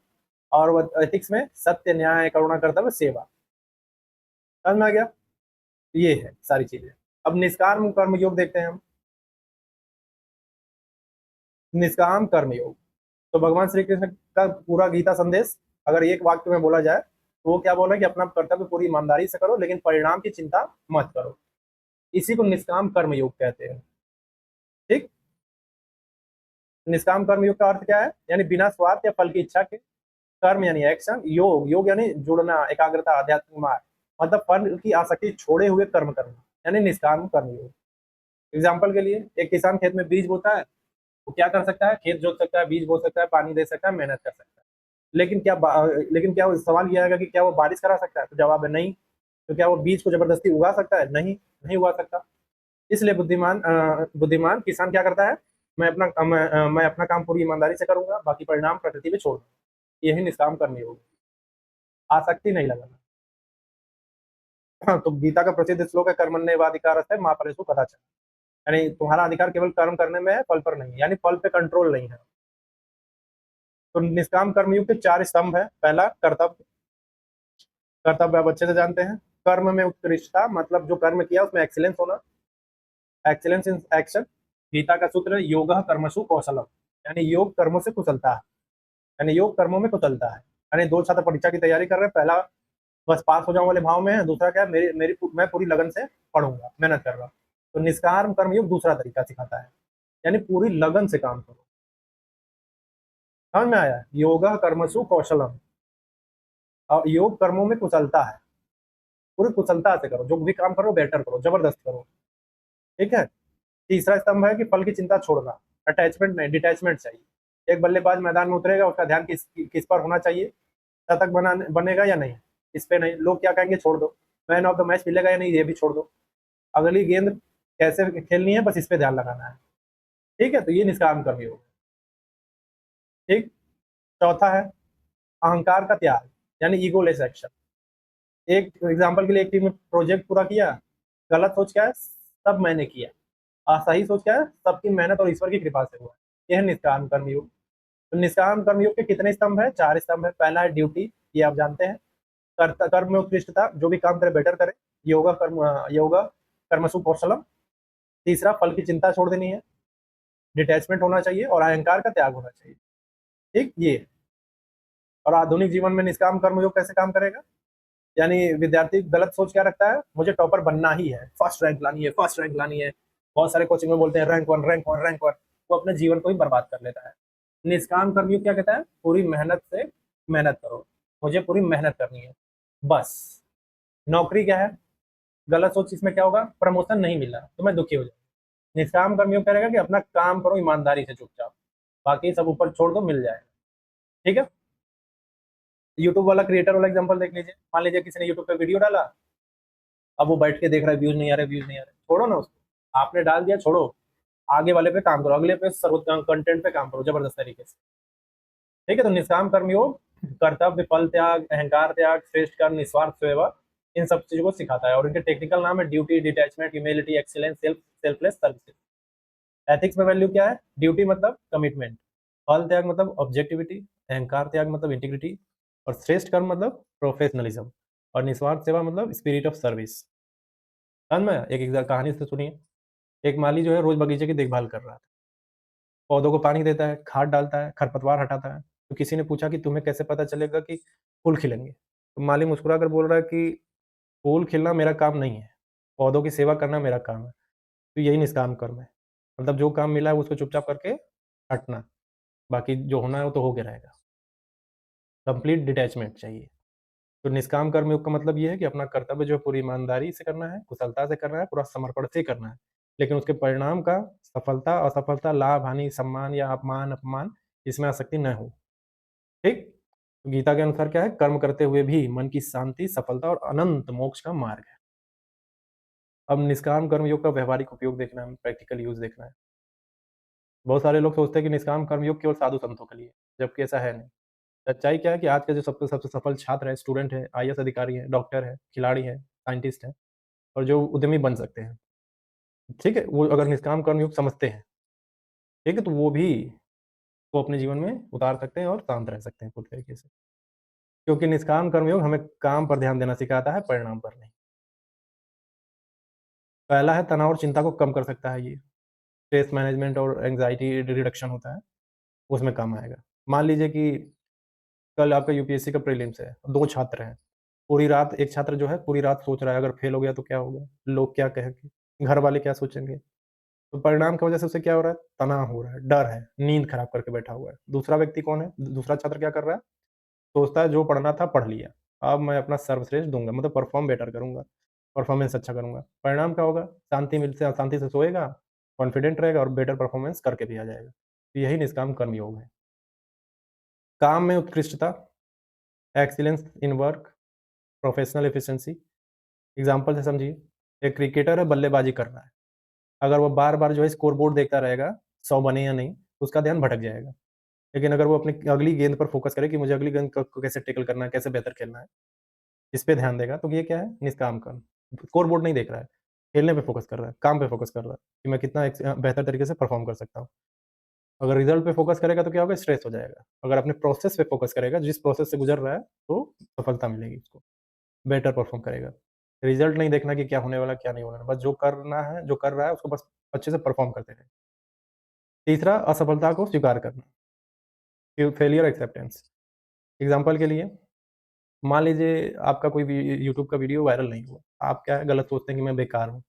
और एथिक्स में सत्य, न्याय, करुणा, कर्तव्य, सेवा। समझ में आ गया? ये है सारी चीजें। अब निष्काम कर्म योग देखते हैं हम। निष्काम कर्म योग, तो भगवान श्री कृष्ण का पूरा गीता संदेश अगर एक वाक्य में बोला जाए तो वो क्या बोल रहे हैं कि अपना कर्तव्य पूरी ईमानदारी से करो, लेकिन परिणाम की चिंता मत करो। इसी को निष्काम कर्म योग कहते हैं। ठीक, निष्काम कर्म योग का अर्थ क्या है? यानी बिना स्वार्थ या फल की इच्छा के कर्म, यानी एक्शन। योग यानी जुड़ना, एकाग्रता, आध्यात्मिक मार्ग, मतलब फल की आसक्ति छोड़े हुए कर्म करना, यानी निष्काम कर्म योग। एग्जाम्पल के लिए, एक किसान खेत में बीज बोता है, वो क्या कर सकता है? खेत जोत सकता है, बीज बो सकता है, पानी दे सकता है, मेहनत कर सकता है। लेकिन क्या वो सवाल ये आएगा कि क्या वो बारिश करा सकता है? तो जवाब है नहीं। तो क्या वो बीज को जबरदस्ती उगा सकता है? नहीं, नहीं उगा सकता। इसलिए बुद्धिमान किसान क्या करता है? मैं अपना काम पूरी ईमानदारी से करूंगा, बाकी परिणाम प्रकृति पे छोड़ दूंगा। यही निष्काम करनी होगी, आसक्ति नहीं लगाना। हाँ, तो गीता का प्रसिद्ध श्लोक है, कर्मण्येवाधिकारस्ते मा फलेषु कदाचन। यानी तुम्हारा अधिकार केवल कर्म करने में है, फल पर नहीं, यानी फल पे कंट्रोल नहीं है। तो निष्काम कर्मयुग के 4 स्तंभ है। पहला कर्तव्य, कर्तव्य आप अच्छे से जानते हैं। कर्म में उत्कृष्टता, मतलब जो कर्म किया उसमें एक्सीलेंस होना, एक्सीलेंस इन एक्शन। गीता का सूत्र है योगः कर्मसु कौशलम, यानी योग कर्मों से कुशलता है, यानी योग कर्मों में कुशलता है। यानी 2 छात्र परीक्षा की तैयारी कर रहे हैं, पहला बस पास हो जाऊं वाले भाव में है, दूसरा क्या है? मैं पूरी लगन से पढ़ूंगा, मेहनत कर रहा हूं। तो निष्काम कर्मयोग दूसरा तरीका सिखाता है, यानी पूरी लगन से काम करो। समझ में आया? योगः कर्मसु कौशलम, और योग कर्मों में कुशलता है, पूरी कुशलता से करो, जो भी काम करो बेटर करो, जबरदस्त करो। ठीक है, तीसरा स्तंभ है कि फल की चिंता छोड़ना, अटैचमेंट नहीं, डिटैचमेंट चाहिए। एक बल्लेबाज मैदान में उतरेगा, उसका ध्यान किस किस पर होना चाहिए? शतक बनेगा या नहीं, इस पे नहीं। लोग क्या कहेंगे? छोड़ दो। मैन ऑफ द मैच मिलेगा या नहीं, ये भी छोड़ दो। अगली गेंद कैसे खेलनी है, बस इस पे ध्यान लगाना है। ठीक है, तो ये निष्काम कर्मी होगा। ठीक, चौथा है अहंकार का त्याग, यानी ईगोलेस एक्शन। एक एग्जांपल के लिए, एक टीम ने प्रोजेक्ट पूरा किया, गलत सोच क्या है, सब मैंने किया, और सही सोच क्या है, सबकी मेहनत और ईश्वर की कृपा से हुआ। यह है निष्काम कर्मयोग। तो निष्काम कर्मयोग के कितने स्तंभ है? 4 स्तंभ है। पहला है ड्यूटी, ये आप जानते हैं, कर्म में उत्कृष्टता, जो भी काम करे बेटर करे, योगा कर्मसु कौशलम। तीसरा, फल की चिंता छोड़ देनी है, डिटैचमेंट होना चाहिए, और अहंकार का त्याग होना चाहिए। ठीक, ये। और आधुनिक जीवन में निष्काम कर्मयोग कैसे काम करेगा? यानी विद्यार्थी गलत सोच क्या रखता है, मुझे टॉपर बनना ही है, फर्स्ट रैंक लानी है, फर्स्ट रैंक लानी है। बहुत सारे कोचिंग में बोलते हैं rank one, rank one, rank one. वो अपने जीवन को ही बर्बाद कर लेता है। निष्काम कर्मयोग क्या कहता है? पूरी मेहनत से मेहनत करो, मुझे पूरी मेहनत करनी है बस। नौकरी क्या है? गलत सोच, इसमें क्या होगा, प्रमोशन नहीं मिला तो मैं दुखी हो जाऊंगा। निष्काम कर्मयोग करेगा कि अपना काम करो ईमानदारी से चुपचाप, बाकी सब ऊपर छोड़ दो, मिल जाएगा। ठीक है। यूट्यूब वाला क्रिएटर वाला एग्जांपल देख लीजिए। मान लीजिए किसी ने यूट्यूब पे वीडियो डाला, अब वो बैठ के देख रहा है, व्यूज नहीं आ रहे, व्यूज नहीं आ रहे, छोड़ो ना उसको। आपने डाल दिया, छोड़ो, आगे वाले पे काम करो, अगले पे सर्वोत्तम कंटेंट पे काम करो जबरदस्त तरीके से। ठीक है। तो निष्काम कर्मयोग कर्तव्य, फल त्याग, अहंकार त्याग, श्रेष्ठ कर्म, निस्वार्थ सेवा, इन सब चीजों को सिखाता है। और इनके टेक्निकल नाम है duty, detachment, humility, excellence, selfless service. Ethics में वैल्यू क्या है? ड्यूटी मतलब कमिटमेंट, फल त्याग मतलब ऑब्जेक्टिविटी, अहंकार त्याग मतलब इंटीग्रिटी, और श्रेष्ठ कर्म मतलब प्रोफेशनलिज्म, और निस्वार्थ सेवा मतलब स्पिरिट ऑफ सर्विस। समझ में? एक कहानी से सुनिए। एक माली जो है रोज बगीचे की देखभाल कर रहा था, पौधों को पानी देता है, खाद डालता है, खरपतवार हटाता है। तो किसी ने पूछा कि तुम्हें कैसे पता चलेगा कि फूल खिलेंगे? तो माली मुस्कुरा कर बोल रहा है कि फूल खिलना मेरा काम नहीं है, पौधों की सेवा करना मेरा काम है। तो यही निष्काम कर्म है। मतलब जो काम मिला है उसको चुपचाप करके हटना, बाकी जो होना है वो तो हो के रहेगा। कंप्लीट डिटैचमेंट चाहिए। तो निष्काम कर्मयोग का मतलब ये है कि अपना कर्तव्य जो है पूरी ईमानदारी से करना है, कुशलता से करना है, पूरा समर्पण से करना है। लेकिन उसके परिणाम का सफलता, असफलता, लाभ, हानि, सम्मान या अपमान, अपमान, इसमें आसक्ति न हो। ठीक? तो गीता के अनुसार क्या है? कर्म करते हुए भी मन की शांति, सफलता और अनंत मोक्ष का मार्ग है। अब निष्काम कर्मयोग का व्यावहारिक उपयोग देखना है, प्रैक्टिकल यूज़ देखना है। बहुत सारे लोग सोचते हैं कि निष्काम कर्मयोग केवल साधु संतों के लिए, जबकि ऐसा है नहीं। सच्चाई क्या है कि आज का जो सबसे सबसे सफल छात्र है, स्टूडेंट है, आईएएस अधिकारी है, डॉक्टर है, खिलाड़ी है, साइंटिस्ट है, और जो उद्यमी बन सकते हैं, ठीक है? वो अगर निष्काम कर्मयोग समझते हैं, ठीक है? तो वो भी वो अपने जीवन में उतार सकते हैं और शांत रह सकते हैं पूरी तरीके से। क्योंकि निष्काम कर्मयोग हमें काम पर ध्यान देना सिखाता है, परिणाम पर नहीं। पहला है तनाव और चिंता को कम कर सकता है ये। स्ट्रेस मैनेजमेंट और एंग्जायटी रिडक्शन होता है, उसमें काम आएगा। मान लीजिए कि कल आपका यूपीएससी का प्रीलिम्स है, 2 छात्र हैं। पूरी रात एक छात्र जो है पूरी रात सोच रहा है अगर फेल हो गया तो क्या होगा? लोग क्या कहेंगे? घर वाले क्या सोचेंगे? तो परिणाम की वजह से उसे क्या हो रहा है? तनाव हो रहा है, डर है, नींद खराब करके बैठा हुआ है। दूसरा व्यक्ति कौन है? दूसरा छात्र क्या कर रहा है? सोचता है जो पढ़ना था पढ़ लिया, अब मैं अपना सर्वश्रेष्ठ दूँगा, मतलब परफ़ॉर्म बेटर करूँगा, परफ़ॉर्मेंस अच्छा करूँगा। परिणाम क्या होगा? शांति से सोएगा, कॉन्फिडेंट रहेगा और बेटर परफ़ॉर्मेंस करके भी आ जाएगा। तो यही निष्काम कर्मयोग है। काम में उत्कृष्टता, excellence in work, professional efficiency. Example से समझिए, एक क्रिकेटर है, बल्लेबाज़ी कर रहा है। अगर वो बार-बार जो है स्कोर बोर्ड देखता रहेगा, 100 बने या नहीं, तो उसका ध्यान भटक जाएगा। लेकिन अगर वो अपनी अगली गेंद पर फ़ोकस करे कि मुझे अगली गेंद को कैसे टैकल करना है, कैसे बेहतर खेलना है, इस पे ध्यान देगा, तो ये क्या है? निष्काम कर्म। स्कोर बोर्ड नहीं देख रहा है, खेलने पे फ़ोकस कर रहा है, काम पे फ़ोकस कर रहा है कि मैं कितना बेहतर तरीके से परफ़ॉर्म कर सकता हूँ। अगर रिज़ल्ट पे फ़ोकस करेगा तो क्या होगा? स्ट्रेस हो जाएगा। अगर अपने प्रोसेस पे फ़ोकस करेगा, जिस प्रोसेस से गुज़र रहा है, तो सफलता मिलेगी उसको, बेटर परफ़ॉर्म करेगा। रिज़ल्ट नहीं देखना कि क्या होने वाला है, क्या नहीं होने वाला, बस जो करना है, जो कर रहा है, उसको बस अच्छे से परफ़ॉर्म करते रहें। तीसरा, असफलता को स्वीकार करना, फेलियर एक्सेप्टेंस। एग्ज़ाम्पल के लिए, मान लीजिए आपका कोई भी यूट्यूब का वीडियो वायरल नहीं हुआ। आप क्या है, गलत सोचते हैं कि मैं बेकार हूँ।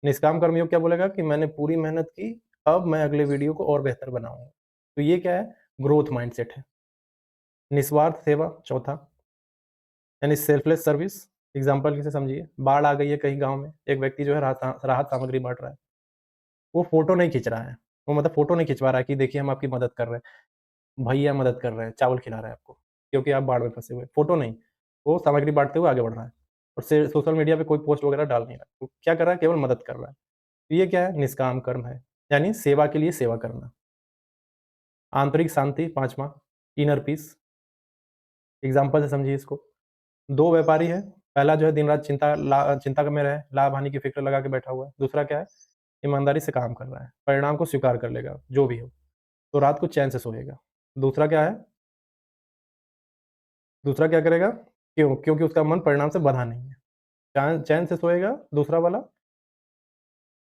निष्काम कर्मयोग क्या बोलेगा कि मैंने पूरी मेहनत की, अब मैं अगले वीडियो को और बेहतर बनाऊँगा। तो ये क्या है? ग्रोथ माइंडसेट है। निस्वार्थ सेवा चौथा, यानी सेल्फलेस सर्विस। एग्ज़ाम्पल से समझिए, बाढ़ आ गई है कहीं गाँव में, एक व्यक्ति जो है राहत राहत सामग्री बाँट रहा है। वो फ़ोटो नहीं खींच रहा है, वो मतलब फ़ोटो नहीं खिंचवा रहा है कि देखिए हम आपकी मदद कर रहे हैं। भैया मदद कर रहे हैं, चावल खिला रहा है आपको, क्योंकि आप बाढ़ में फँसे हुए हैं। फ़ोटो नहीं, वो सामग्री बाँटते हुए आगे बढ़ रहा है और सोशल मीडिया पे कोई पोस्ट वगैरह डाल नहीं रहा है। वो क्या कर रहा है? केवल मदद कर रहा है। तो ये क्या है? निष्काम कर्म है, यानी सेवा के लिए सेवा करना। आंतरिक शांति पाँचवाँ, इनर पीस। एग्जाम्पल से समझिए इसको। दो व्यापारी है, पहला जो है दिन रात चिंता में रहे, लाभ हानि की फिक्र लगा के बैठा हुआ है। दूसरा क्या है, ईमानदारी से काम कर रहा है, परिणाम को स्वीकार कर लेगा जो भी हो, तो रात को चैन से सोएगा। दूसरा क्या है, दूसरा क्या करेगा, क्योंकि उसका मन परिणाम से बंधा नहीं है, चैन से सोएगा दूसरा वाला।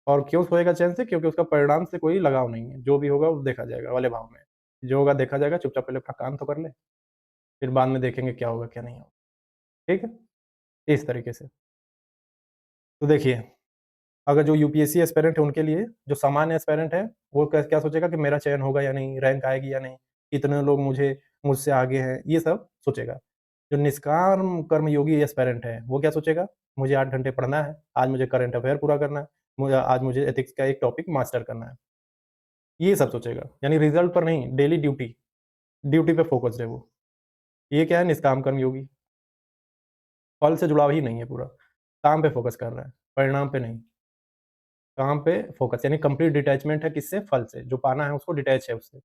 और क्यों सोएगा चैन से, क्योंकि उसका परिणाम से कोई लगाव नहीं है, जो भी होगा वो देखा जाएगा वाले भाव में, जो होगा देखा जाएगा, चुपचाप पहले अपना काम तो कर ले, फिर बाद में देखेंगे क्या होगा क्या नहीं होगा। ठीक है, इस तरीके से। तो देखिए, अगर जो यूपीएससी एस्पिरेंट है उनके लिए, जो सामान्य एस्पिरेंट है वो क्या क्या सोचेगा कि मेरा चयन होगा या नहीं, रैंक आएगी या नहीं, कितने लोग मुझसे आगे हैं, ये सब सोचेगा। जो निष्काम कर्मयोगी एस्पिरेंट है वो क्या सोचेगा, मुझे 8 घंटे पढ़ना है, आज मुझे करंट अफेयर पूरा करना है, आज मुझे एथिक्स का एक टॉपिक मास्टर करना है, ये सब सोचेगा। यानी रिजल्ट पर नहीं, डेली ड्यूटी पे फोकस है वो। ये क्या है, निष्काम कर्मयोगी। फल से जुड़ाव ही नहीं है पूरा, काम पे फोकस कर रहा है, परिणाम पे नहीं, काम पे फोकस, यानी कंप्लीट डिटैचमेंट है किससे, फल से, जो पाना है उसको डिटैच है उससे,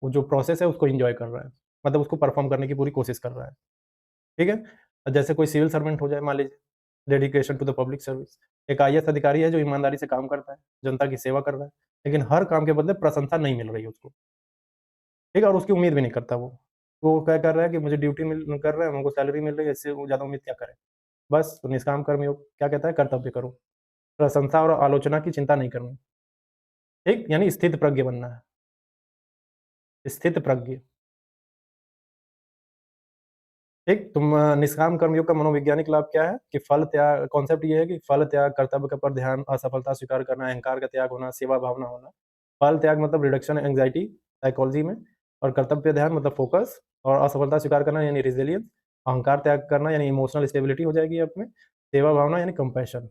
वो जो प्रोसेस है उसको एंजॉय कर रहा है, मतलब उसको परफॉर्म करने की पूरी कोशिश कर रहा है। ठीक है, जैसे कोई सिविल सर्वेंट हो जाए मान लीजिए, dedication to the public service. एक आईएएस अधिकारी है जो ईमानदारी से काम करता है, जनता की सेवा कर रहा है, लेकिन हर काम के बदले प्रशंसा नहीं मिल रही है उसको। ठीक है, और उसकी उम्मीद भी नहीं करता वो क्या कर रहा है कि मुझे ड्यूटी मिल कर रहा है, हमको सैलरी मिल रही है, इससे वो ज़्यादा उम्मीद क्या करे। बस तो निष्काम कर्मयोग क्या कहता है, कर्तव्य करो, प्रशंसा और आलोचना की चिंता नहीं करनी। ठीक, यानी स्थित प्रज्ञ बनना है, स्थित प्रज्ञ। ठीक, तुम निष्काम कर्मयोग का मनोवैज्ञानिक लाभ क्या है कि फल त्याग, कॉन्सेप्ट ये है कि फल त्याग, कर्तव्य का पर ध्यान, असफलता स्वीकार करना, अहंकार का त्याग होना, सेवा भावना होना। फल त्याग मतलब रिडक्शन एंग्जाइटी साइकोलॉजी में, और कर्तव्य ध्यान मतलब फोकस, और असफलता स्वीकार करना यानी रिजिलियंस, अहंकार त्याग करना यानी इमोशनल स्टेबिलिटी हो जाएगी आप में, सेवा भावना यानी कंपैशन।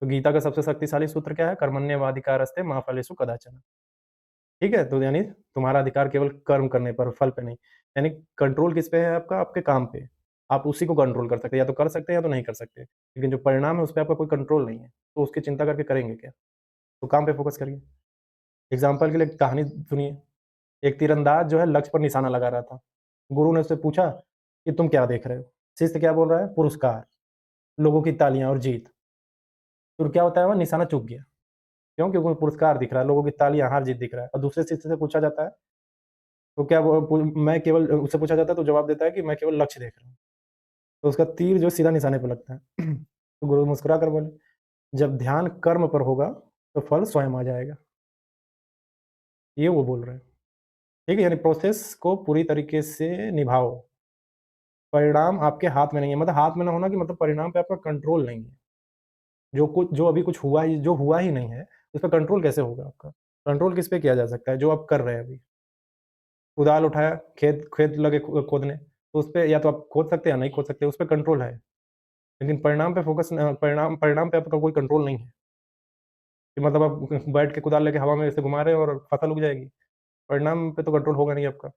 तो गीता का सबसे शक्तिशाली सूत्र क्या है, कर्मण्येवाधिकारस्ते मा फलेषु कदाचन। ठीक है, तो यानी तुम्हारा अधिकार केवल कर्म करने पर, फल पे नहीं। यानी कंट्रोल किस पे है आपका, आपके काम पे, आप उसी को कंट्रोल कर सकते हैं, या तो कर सकते हैं या तो नहीं कर सकते, लेकिन जो परिणाम है उस पे आपका कोई कंट्रोल नहीं है, तो उसकी चिंता करके करेंगे क्या, तो काम पे फोकस करिए। एग्जाम्पल के लिए एक कहानी सुनिए। एक तीरंदाज जो है लक्ष्य पर निशाना लगा रहा था, गुरु ने उससे पूछा कि तुम क्या देख रहे हो। शिष्य क्या बोल रहा है, पुरस्कार, लोगों की तालियां और जीत। तो क्या होता है, वह निशाना चूक गया। क्यों, क्योंकि उन्हें पुरस्कार दिख रहा है, लोगों की तालियां, हार जीत दिख रहा है। और दूसरे शिष्य से पूछा जाता है, तो क्या मैं केवल, उससे पूछा जाता है तो जवाब देता है कि मैं केवल लक्ष्य देख रहा हूँ। तो उसका तीर जो सीधा निशाने पर लगता है। तो गुरु मुस्कुरा कर बोले, जब ध्यान कर्म पर होगा तो फल स्वयं आ जाएगा, ये वो बोल रहे हैं। ठीक है, यानी प्रोसेस को पूरी तरीके से निभाओ, परिणाम आपके हाथ में नहीं है, मतलब हाथ में ना होना कि मतलब परिणाम पे आपका कंट्रोल नहीं है। जो अभी कुछ हुआ ही, जो हुआ ही नहीं है, उस पर कंट्रोल कैसे होगा आपका, कंट्रोल किस पे किया जा सकता है, जो आप कर रहे हैं अभी। कुदाल उठाया, खेत खेत लगे खोदने, तो उस पे या तो आप खोद सकते हैं या नहीं खोद सकते, उस पे कंट्रोल है। लेकिन परिणाम पे फोकस, परिणाम पे आपका कोई कंट्रोल नहीं है, कि मतलब आप बैठ के कुदाल लेके हवा में ऐसे घुमा रहे हैं और फसल उग जाएगी, परिणाम पे तो कंट्रोल होगा नहीं आपका।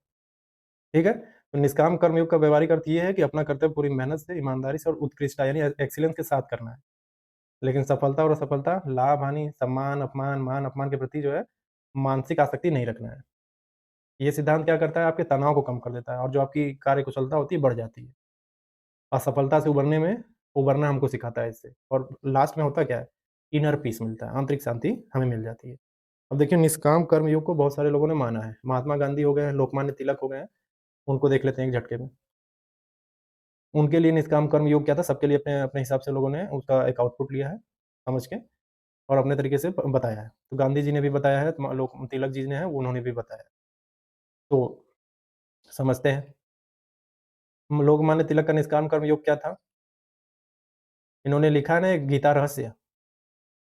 ठीक है, तो निष्काम कर्मयोग का व्यवहारिक अर्थ ये है कि अपना कर्तव्य पूरी मेहनत से, ईमानदारी से और उत्कृष्टता यानी एक्सीलेंस के साथ करना है। लेकिन सफलता और असफलता, लाभ हानि, सम्मान अपमान, मान अपमान के प्रति जो है मानसिक आसक्ति नहीं रखना है। ये सिद्धांत क्या करता है, आपके तनाव को कम कर देता है, और जो आपकी कार्य कुशलता होती है बढ़ जाती है। असफलता से उबरना हमको सिखाता है इससे, और लास्ट में होता क्या है, इनर पीस मिलता है, आंतरिक शांति हमें मिल जाती है। अब देखिए, निष्काम कर्म योग को बहुत सारे लोगों ने माना है, महात्मा गांधी हो गए हैं, लोकमान्य तिलक हो गए हैं, उनको देख लेते हैं एक झटके में। उनके लिए निष्काम कर्म योग क्या था, सबके लिए अपने अपने हिसाब से लोगों ने उसका एक आउटपुट लिया है समझ के, और अपने तरीके से बताया है। तो गांधी जी ने भी बताया है, लोक तिलक जी ने है, उन्होंने भी बताया। तो समझते हैं, लोकमान्य तिलक का निष्काम कर्म योग क्या था। इन्होंने लिखा है ना एक गीता रहस्य,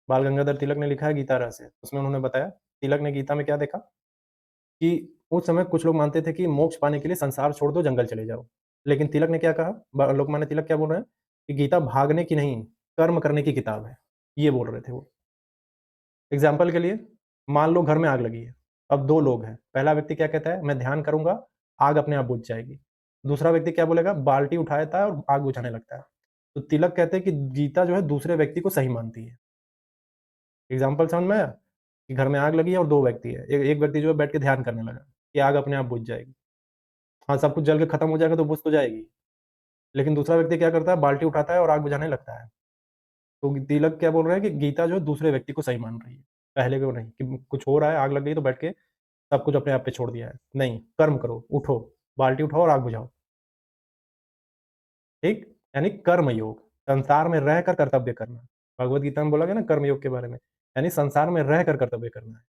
बाल गंगाधर तिलक ने लिखा है गीता रहस्य, उसमें उन्होंने बताया, तिलक ने गीता में क्या देखा कि उस समय कुछ लोग मानते थे कि मोक्ष पाने के लिए संसार छोड़ दो, जंगल चले जाओ। लेकिन तिलक ने क्या कहा, लोकमान्य तिलक क्या बोल रहे हैं कि गीता भागने की नहीं, कर्म करने की किताब है, ये बोल रहे थे वो। एग्जाम्पल के लिए, मान लो घर में आग लगी है, अब 2 लोग हैं, पहला व्यक्ति क्या कहता है, मैं ध्यान करूंगा, आग अपने आप बुझ जाएगी। दूसरा व्यक्ति क्या बोलेगा, बाल्टी उठाता है और आग बुझाने लगता है। तो तिलक कहते हैं कि गीता जो है दूसरे व्यक्ति को सही मानती है। एग्जाम्पल समझ में आया, कि घर में आग लगी है और 2 व्यक्ति है, एक व्यक्ति जो है बैठ के ध्यान करने लगा कि आग अपने आप बुझ जाएगी, हाँ, सब कुछ जल के खत्म हो जाएगा तो बुझ तो जाएगी, लेकिन दूसरा व्यक्ति क्या करता है, बाल्टी उठाता है और आग बुझाने लगता है। तो तिलक क्या बोल रहा है कि गीता जो है दूसरे व्यक्ति को सही मान रही है, पहले को नहीं, कि कुछ हो रहा है, आग लग गई तो बैठ के सब कुछ अपने आप पे छोड़ दिया है। नहीं, कर्म करो, उठो, बाल्टी उठाओ और आग बुझाओ। ठीक? यानी कर्म योग, संसार में रहकर कर्तव्य करना। भगवत गीता में बोला गया ना कर्म योग के बारे में, यानी संसार में रहकर कर्तव्य करना है।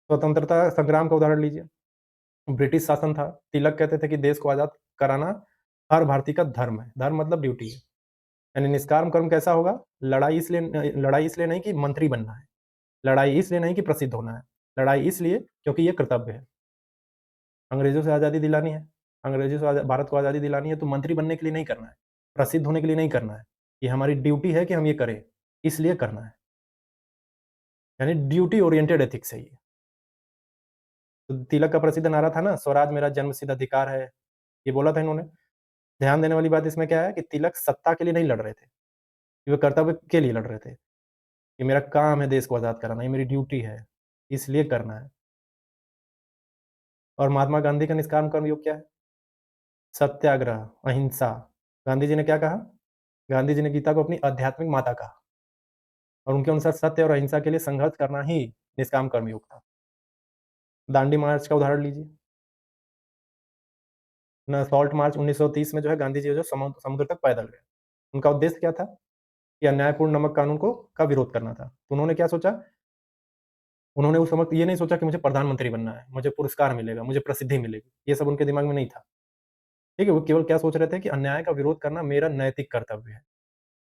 स्वतंत्रता संग्राम का उदाहरण लीजिए, ब्रिटिश शासन था, तिलक कहते थे कि देश को आजाद कराना हर भारतीय का धर्म है। धर्म मतलब ड्यूटी है। यानी निष्काम कर्म कैसा होगा? लड़ाई इसलिए नहीं कि मंत्री बनना है, लड़ाई इसलिए नहीं कि प्रसिद्ध होना है, लड़ाई इसलिए क्योंकि ये कर्तव्य है। अंग्रेजों से आज़ादी दिलानी है, अंग्रेजों से भारत को आज़ादी दिलानी है, तो मंत्री बनने के लिए नहीं करना है, प्रसिद्ध होने के लिए नहीं करना है। ये हमारी ड्यूटी है कि हम ये करें, इसलिए करना है। यानी ड्यूटी ओरिएंटेड एथिक्स है ये। तो तिलक का प्रसिद्ध नारा था ना, स्वराज मेरा जन्मसिद्ध अधिकार है, ये बोला था इन्होंने। ध्यान देने वाली बात इसमें क्या है कि तिलक सत्ता के लिए नहीं लड़ रहे थे, वे कर्तव्य के लिए लड़ रहे थे। ये मेरा काम है देश को आज़ाद कराना, ये मेरी ड्यूटी है, इसलिए करना है। और महात्मा गांधी का निष्काम कर्म योग क्या है? सत्याग्रह, अहिंसा। गांधी जी ने क्या कहा? गांधी जी ने गीता को अपनी आध्यात्मिक माता कहा, और उनके अनुसार सत्य और अहिंसा के लिए संघर्ष करना ही निष्काम कर्म योग था। दांडी मार्च का उदाहरण लीजिए ना, सॉल्ट मार्च 1930 में जो है गांधी जी जो समुद्र तक पैदल गए। उनका उद्देश्य क्या था? कि अन्यायपूर्ण नमक कानून को का विरोध करना था। तो उन्होंने क्या सोचा? उन्होंने उस वक़्त ये नहीं सोचा कि मुझे प्रधानमंत्री बनना है, मुझे पुरस्कार मिलेगा, मुझे प्रसिद्धि मिलेगी, ये सब उनके दिमाग में नहीं था। ठीक है? वो केवल क्या सोच रहे थे कि अन्याय का विरोध करना मेरा नैतिक कर्तव्य है,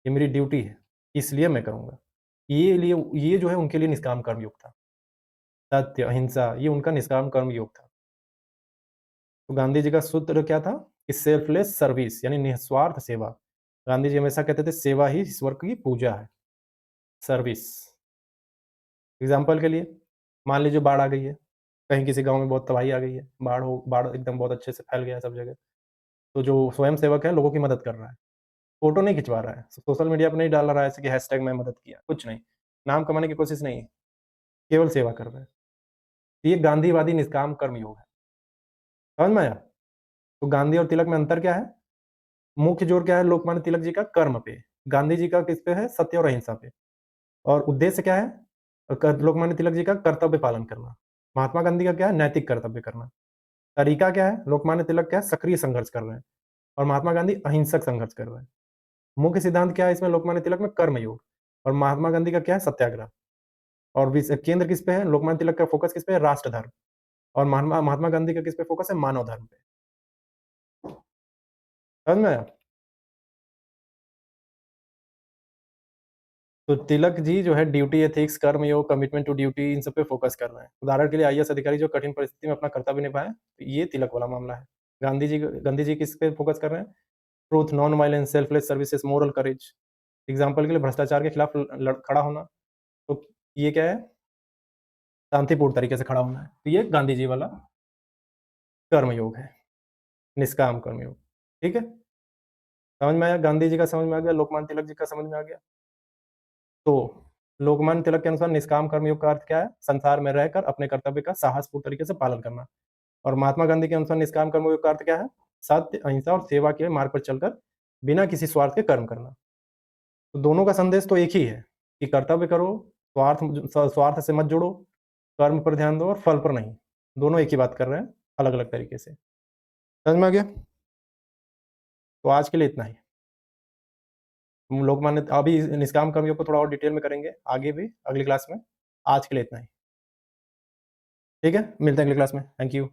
ये मेरी ड्यूटी है, इसलिए मैं करूँगा। ये जो है उनके लिए निष्काम कर्म योग था। सत्य, अहिंसा, ये उनका निष्काम कर्म योग था। तो गांधी जी का सूत्र क्या था? कि सेल्फलेस सर्विस, यानी निस्वार्थ सेवा। गांधी जी हमेशा कहते थे सेवा ही ईश्वर की पूजा है, सर्विस। एग्ज़ाम्पल के लिए मान लीजिए बाढ़ आ गई है, कहीं किसी गाँव में बहुत तबाही आ गई है, बाढ़ एकदम बहुत अच्छे से फैल गया है सब जगह। तो जो स्वयं सेवक है लोगों की मदद कर रहा है, फ़ोटो नहीं खिंचवा रहा है, सोशल मीडिया पे नहीं डाल रहा है ऐसे कि हैशटैग मैं मदद किया, कुछ नहीं, नाम कमाने की कोशिश नहीं, केवल सेवा कर रहा है। तो ये गांधीवादी निष्काम कर्म योग है। समझ में आया? तो गांधी और तिलक में अंतर क्या है? मुख्य जोर क्या है लोकमान्य तिलक जी का? कर्म पे। गांधी जी का किस पे है? सत्य और अहिंसा पे। और उद्देश्य क्या है? लोकमान्य तिलक जी का कर्तव्य पालन करना। महात्मा गांधी का क्या है? नैतिक कर्तव्य करना। तरीका क्या है? लोकमान्य तिलक क्या है? सक्रिय संघर्ष कर रहे हैं, और महात्मा गांधी अहिंसक संघर्ष कर रहे हैं। मुख्य सिद्धांत क्या है इसमें? लोकमान्य तिलक में कर्मयोग, और महात्मा गांधी का क्या है? सत्याग्रह। और केंद्र किस पे है? लोकमान्य तिलक का फोकस किस पे है? राष्ट्र धर्म। और महात्मा गांधी का किस पे फोकस है? मानव धर्म पे। समझ में आया? तो तिलक जी जो है ड्यूटी एथिक्स, कर्म योग, कमिटमेंट टू ड्यूटी, इन सब पे फोकस कर रहे हैं। उदाहरण के लिए आईएएस अधिकारी जो कठिन परिस्थिति में अपना कर्तव्य निभाएं, तो ये तिलक वाला मामला है। गांधी जी किस पे फोकस कर रहे हैं? Truth, non violence, selfless services, moral courage. Example के लिए भ्रष्टाचार के खिलाफ खड़ा होना, तो ये क्या है? शांतिपूर्ण तरीके से खड़ा होना है। तो ये गांधी जी वाला कर्म योग है, निष्काम कर्म योग। ठीक है? समझ में आया? गांधी जी का समझ में आ गया, लोकमान्य तिलक जी का समझ में आ गया। तो लोकमान्य तिलक के अनुसार निष्काम कर्मयोग का अर्थ क्या है? संसार में रहकर अपने कर्तव्य का साहसपूर्ण तरीके से पालन करना। और महात्मा गांधी के अनुसार निष्काम कर्मयोग का अर्थ क्या है? सत्य, अहिंसा और सेवा के मार्ग पर चलकर बिना किसी स्वार्थ के कर्म करना। तो दोनों का संदेश तो एक ही है कि कर्तव्य करो, स्वार्थ से मत जुड़ो, कर्म पर ध्यान दो और फल पर नहीं। दोनों एक ही बात कर रहे हैं, अलग अलग तरीके से। समझ में आ गया? तो आज के लिए इतना ही। हम लोकमान्य अभी निष्काम कर्मयोग को थोड़ा और डिटेल में करेंगे आगे भी अगली क्लास में। आज के लिए इतना ही। ठीक है? मिलते हैं अगली क्लास में। Thank you.